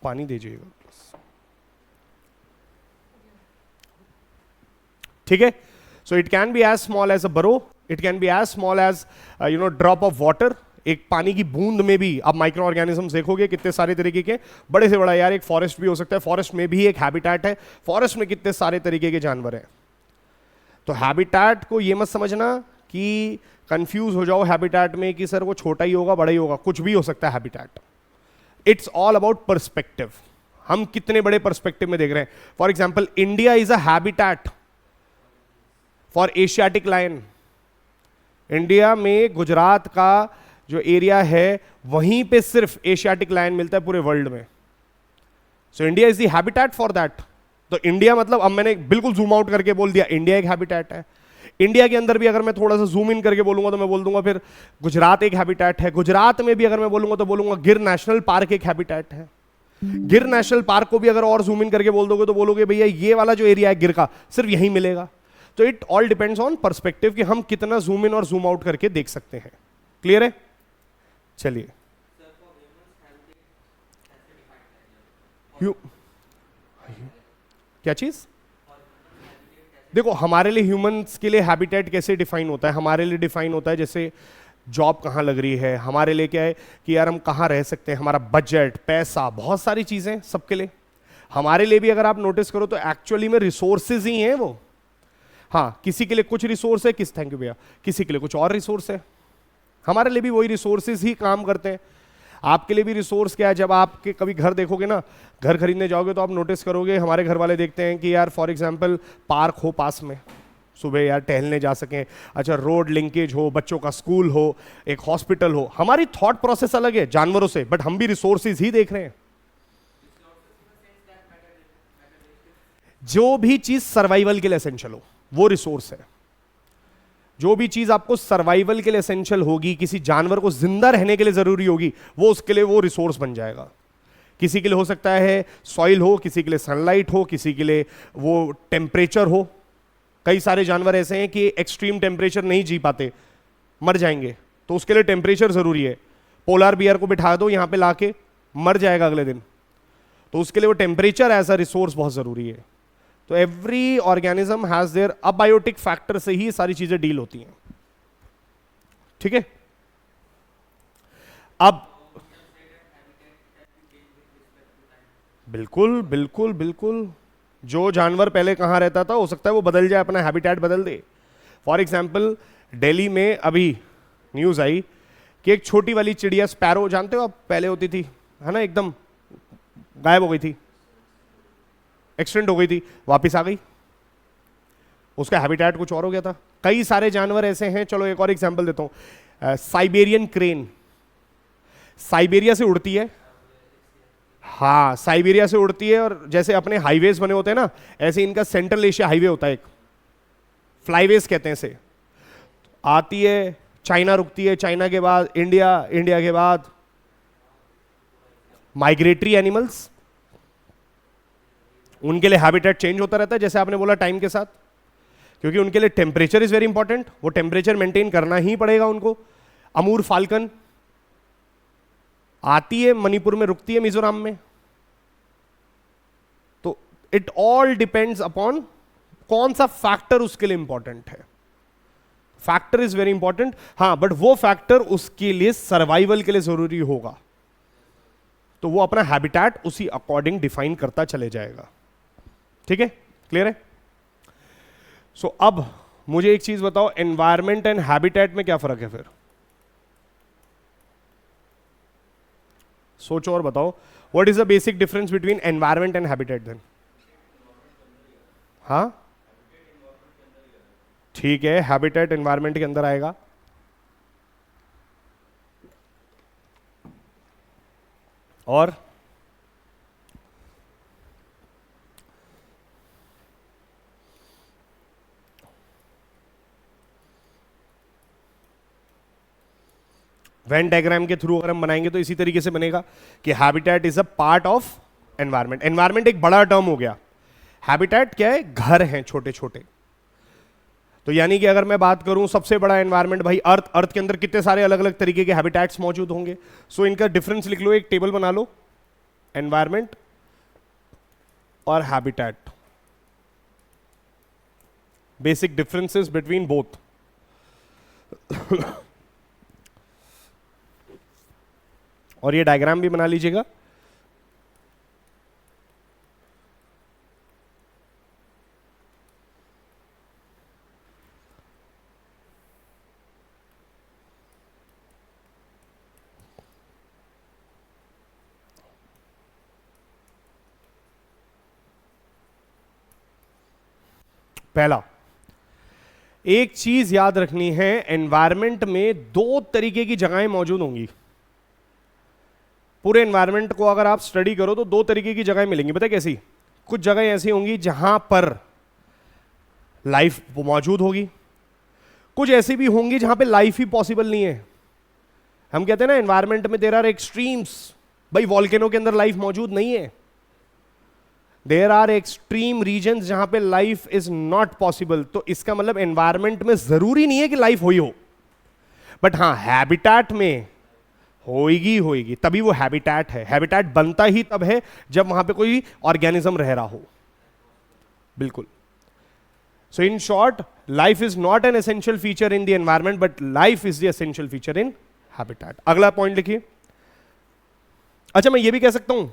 पानी दीजिएगा। ठीक है, so it can be as small as a burrow, it can be as small as drop of water, एक पानी की बूंद में भी आप माइक्रो ऑर्गेनिज्म देखोगे कितने सारे तरीके के, बड़े से बड़ा यार एक फॉरेस्ट भी हो सकता है, फॉरेस्ट में भी एक हैबिटेट है, फॉरेस्ट में कितने सारे तरीके के जानवर हैं। तो हैबिटेट को ये मत समझना कि कंफ्यूज हो जाओ हैबिटेट में कि सर वो छोटा ही होगा बड़ा ही होगा, कुछ भी हो सकता है habitat. It's all about perspective, हम कितने बड़े पर्सपेक्टिव में देख रहे हैं। For example, India is a habitat for Asiatic lion. India में गुजरात का जो एरिया है वहीं पे सिर्फ एशियाटिक लायन मिलता है पूरे वर्ल्ड में। So India is the habitat for that. तो इंडिया मतलब, अब मैंने बिल्कुल जूम आउट करके बोल दिया, इंडिया एक हैबिटेट है। इंडिया के अंदर भी अगर मैं थोड़ा सा जूम इन करके बोलूंगा तो मैं बोल दूंगा फिर गुजरात एक हैबिटेट है। गुजरात में भी अगर मैं बोलूंगा तो बोलूंगा गिर नेशनल पार्क एक हैबिटेट है। गिर नेशनल पार्क को भी अगर और जूम इन करके बोल दोगे तो बोलोगे भैया ये वाला जो एरिया है गिर का सिर्फ यहीं मिलेगा। तो it all depends on perspective कि हम कितना जूम इन और जूम आउट करके देख सकते हैं। क्लियर है? चलिए, क्या चीज? देखो, हमारे लिए ह्यूमंस के लिए हैबिटेट कैसे डिफाइन होता है? हमारे लिए डिफाइन होता है जैसे जॉब कहाँ लग रही है, हमारे लिए क्या है कि यार हम कहाँ रह सकते हैं, हमारा बजट, पैसा, बहुत सारी चीजें सबके लिए। हमारे लिए भी अगर आप नोटिस करो तो एक्चुअली में रिसोर्सेज ही हैं वो। हाँ, किसी के लिए कुछ रिसोर्स है, थैंक यू भैया, किसी के लिए कुछ और रिसोर्स है। हमारे लिए भी वही रिसोर्सेज ही काम करते हैं। आपके लिए भी रिसोर्स क्या है? जब आपके कभी घर देखोगे ना, घर खरीदने जाओगे तो आप नोटिस करोगे, हमारे घर वाले देखते हैं कि यार फॉर एग्जांपल पार्क हो पास में, सुबह यार टहलने जा सकें, अच्छा रोड लिंकेज हो, बच्चों का स्कूल हो, एक हॉस्पिटल हो। हमारी थॉट प्रोसेस अलग है जानवरों से, बट हम भी रिसोर्सेज ही देख रहे हैं। जो भी चीज सर्वाइवल के लिए एसेंशियल हो वो रिसोर्स है। जो भी चीज आपको सर्वाइवल के लिए एसेंशियल होगी, किसी जानवर को जिंदा रहने के लिए जरूरी होगी, वो उसके लिए वो रिसोर्स बन जाएगा। किसी के लिए हो सकता है सॉइल हो, किसी के लिए सनलाइट हो, किसी के लिए वो टेम्परेचर हो। कई सारे जानवर ऐसे हैं कि एक्सट्रीम टेम्परेचर नहीं जी पाते, मर जाएंगे, तो उसके लिए टेम्परेचर जरूरी है। पोलर बियर को बिठा दो यहां पे लाके, मर जाएगा अगले दिन, तो उसके लिए वो टेम्परेचर एज अ रिसोर्स बहुत जरूरी है। तो every organism has there abiotic factor से ही सारी चीजें डील होती हैं। ठीक है, अब बिल्कुल बिल्कुल बिल्कुल, जो जानवर पहले कहां रहता था हो सकता है वो बदल जाए, अपना हैबिटेट बदल दे। फॉर एग्जाम्पल, दिल्ली में अभी न्यूज आई कि एक छोटी वाली चिड़िया स्पैरो, जानते हो आप, पहले होती थी, है ना, एकदम गायब हो गई थी, एक्सटेंड हो गई थी, वापिस आ गई। उसका हैबिटेट कुछ और हो गया था। कई सारे जानवर ऐसे हैं, चलो एक और एग्जांपल देता हूं, साइबेरियन क्रेन, साइबेरिया से उड़ती है। हाँ, साइबेरिया से उड़ती है, और जैसे अपने हाईवेज बने होते हैं ना, ऐसे इनका सेंट्रल एशिया हाईवे होता है एक, फ्लाईवेज कहते हैं इसे। आती है, चाइना रुकती है, चाइना के बाद इंडिया, इंडिया के बाद माइग्रेटरी एनिमल्स, उनके लिए हैबिटेट चेंज होता रहता है जैसे आपने बोला टाइम के साथ, क्योंकि उनके लिए टेम्परेचर इज वेरी इंपॉर्टेंट, वो टेम्परेचर मेंटेन करना ही पड़ेगा उनको। अमूर फाल्कन आती है मणिपुर में, रुकती है मिजोरम में। तो इट ऑल डिपेंड्स अपॉन कौन सा फैक्टर उसके लिए इंपॉर्टेंट है। फैक्टर इज वेरी इंपॉर्टेंट, हाँ, बट वो फैक्टर उसके लिए सर्वाइवल के लिए जरूरी होगा, तो वो अपना हैबिटेट उसी अकॉर्डिंग डिफाइन करता चले जाएगा। ठीक है, क्लियर है? सो अब मुझे एक चीज बताओ, एनवायरमेंट एंड हैबिटेट में क्या फर्क है फिर? सोचो और बताओ, what is the basic difference between environment and habitat then? हाँ, ठीक है, हैबिटेट एनवायरमेंट के अंदर आएगा। और वेन डायग्राम के थ्रू अगर हम बनाएंगे तो इसी तरीके से बनेगा कि habitat is a part of environment. Environment एक बड़ा टर्म हो गया, हैबिटेट क्या है? घर हैं छोटे छोटे। तो यानी कि अगर मैं बात करूं सबसे बड़ा एनवायरमेंट भाई अर्थ, अर्थ के अंदर कितने सारे अलग अलग तरीके के हैबिटेट्स मौजूद होंगे। सो इनका डिफरेंस लिख लो, एक टेबल बना लो, एनवायरमेंट और habitat, basic differences between both. और ये डायग्राम भी बना लीजिएगा। पहला, एक चीज याद रखनी है, एनवायरमेंट में दो तरीके की जगहें मौजूद होंगी। पूरे एनवायरमेंट को अगर आप स्टडी करो तो दो तरीके की जगहें मिलेंगी। पता है कैसी? कुछ जगह ऐसी होंगी जहां पर लाइफ मौजूद होगी, कुछ ऐसी भी होंगी जहां पे लाइफ ही पॉसिबल नहीं है। हम कहते हैं ना एनवायरमेंट में देयर आर एक्सट्रीम्स, भाई वॉल्केनो के अंदर लाइफ मौजूद नहीं है। देयर आर एक्सट्रीम रीजन्स जहां पे लाइफ इज नॉट पॉसिबल। तो इसका मतलब एनवायरमेंट में जरूरी नहीं है कि लाइफ हुई हो, बट हां हैबिटेट में होएगी होएगी, तभी वो हैबिटेट है। हैबिटेट बनता ही तब है जब वहां पे कोई ऑर्गेनिज्म रह रहा हो। बिल्कुल। So in short, life is not an essential feature in the environment, but life is the essential feature in habitat. अगला पॉइंट लिखिए। अच्छा, मैं ये भी कह सकता हूं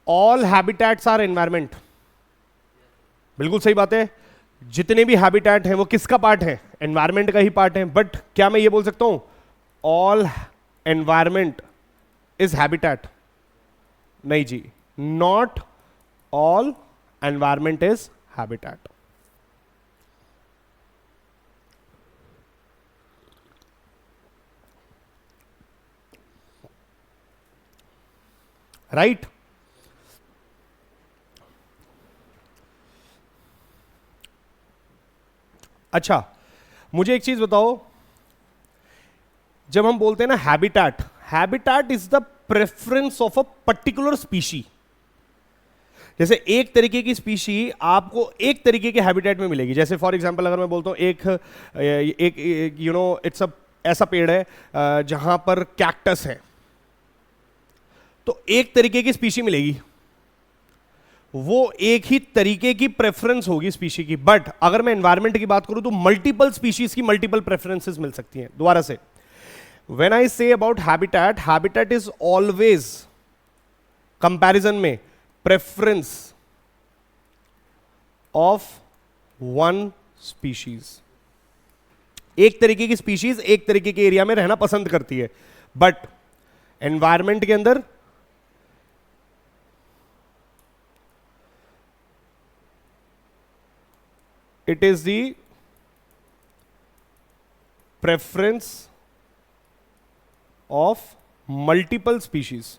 ऑल हैबिटेट्स आर एनवायरमेंट। बिल्कुल सही बात है, जितने भी हैबिटेट हैं वो किसका पार्ट है? एनवायरमेंट का ही पार्ट है। बट क्या मैं ये बोल सकता हूं ऑल एनवायरमेंट इज हैबिटेट? नहीं जी, not all environment is habitat. Right? अच्छा, मुझे एक चीज बताओ, जब हम बोलते हैं ना habitat, habitat is the preference of a particular species. जैसे एक तरीके की स्पीशी आपको एक तरीके के हैबिटेट में मिलेगी। जैसे फॉर एग्जांपल अगर मैं बोलता हूं एक यू नो इट्स अ ऐसा पेड़ है जहां पर कैक्टस है, तो एक तरीके की स्पीशी मिलेगी, वो एक ही तरीके की प्रेफरेंस होगी स्पीशी की। बट अगर मैं एनवायरमेंट की बात करूं तो मल्टीपल स्पीशीज की मल्टीपल प्रेफरेंसेस मिल सकती हैं। दोबारा से, when I say about habitat, habitat is always comparison में प्रेफरेंस ऑफ वन स्पीशीज। एक तरीके की स्पीशीज एक तरीके के एरिया में रहना पसंद करती है, बट एनवायरमेंट के अंदर it is the preference of multiple species।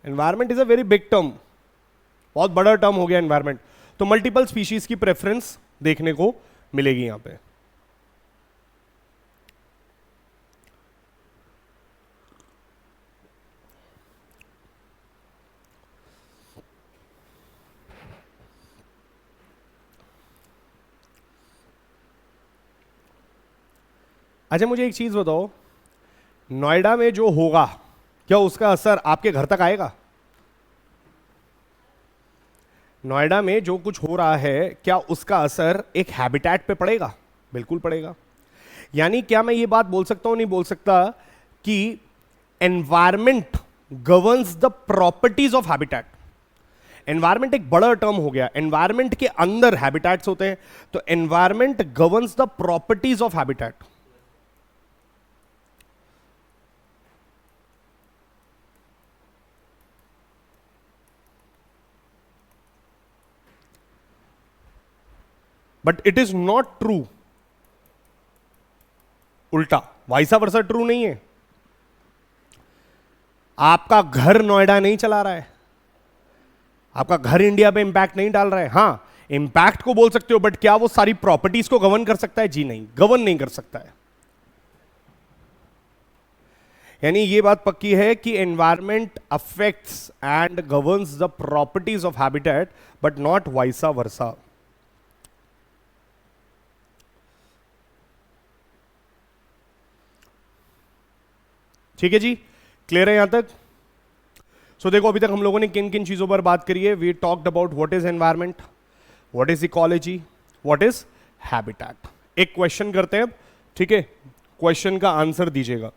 Environment is a very big term, बहुत बड़ा टर्म हो गया एनवायरमेंट। तो मल्टीपल स्पीशीज की प्रेफरेंस देखने को मिलेगी यहां पे। अच्छा मुझे एक चीज बताओ, नोएडा में जो होगा क्या उसका असर आपके घर तक आएगा? नोएडा में जो कुछ हो रहा है क्या उसका असर एक हैबिटेट पे पड़ेगा? बिल्कुल पड़ेगा। यानी क्या मैं ये बात बोल सकता हूं, नहीं बोल सकता, कि environment governs the properties of habitat. Environment एक बड़ा टर्म हो गया, एनवायरमेंट के अंदर हैबिटेट्स होते हैं, तो environment governs the properties of habitat. But it is not true उल्टा, वाइसा वर्सा ट्रू नहीं है। आपका घर नोएडा नहीं चला रहा है, आपका घर इंडिया पे इंपैक्ट नहीं डाल रहा है। हां इंपैक्ट को बोल सकते हो, बट क्या वो सारी प्रॉपर्टीज को गवर्न कर सकता है? जी नहीं, गवर्न नहीं कर सकता है। यानी ये बात पक्की है कि environment affects and governs the properties of habitat, but not vice versa. ठीक है जी, क्लियर है यहां तक? सो देखो अभी तक हम लोगों ने किन किन चीजों पर बात करी है। We talked about what is environment, what is ecology, what is habitat. एक क्वेश्चन करते हैं अब, ठीक है? क्वेश्चन का आंसर दीजिएगा।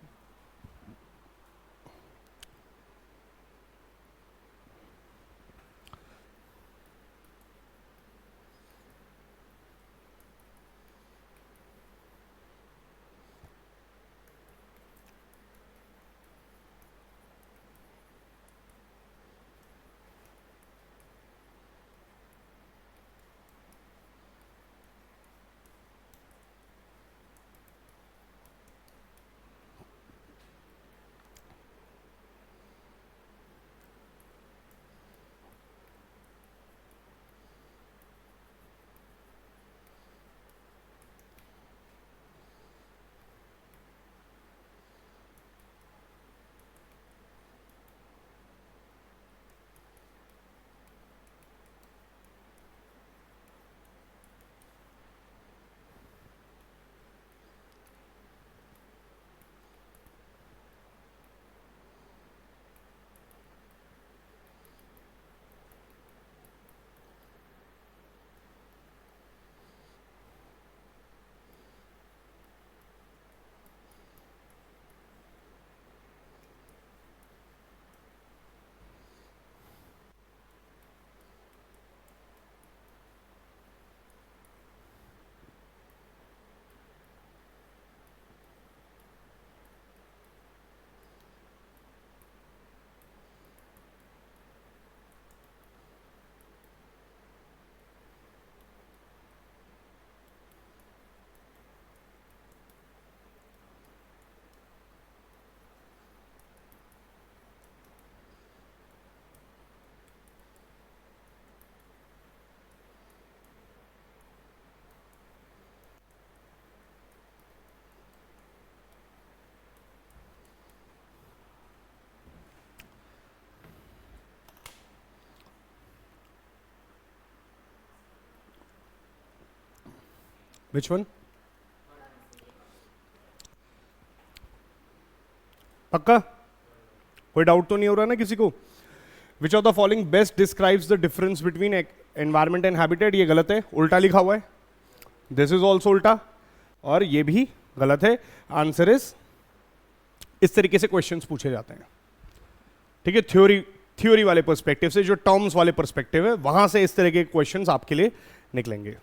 Which one? पक्का? कोई डाउट तो नहीं हो रहा ना किसी को? Which of the following best describes the difference between environment and habitat? ये गलत है, उल्टा लिखा हुआ है। दिस इज ऑल्सो उल्टा, और ये भी गलत है। आंसर इज, इस तरीके से क्वेश्चंस पूछे जाते हैं, ठीक है? थ्योरी वाले पर्सपेक्टिव से, जो टर्म्स वाले पर्सपेक्टिव है, वहां से इस तरह के क्वेश्चंस आपके लिए निकलेंगे।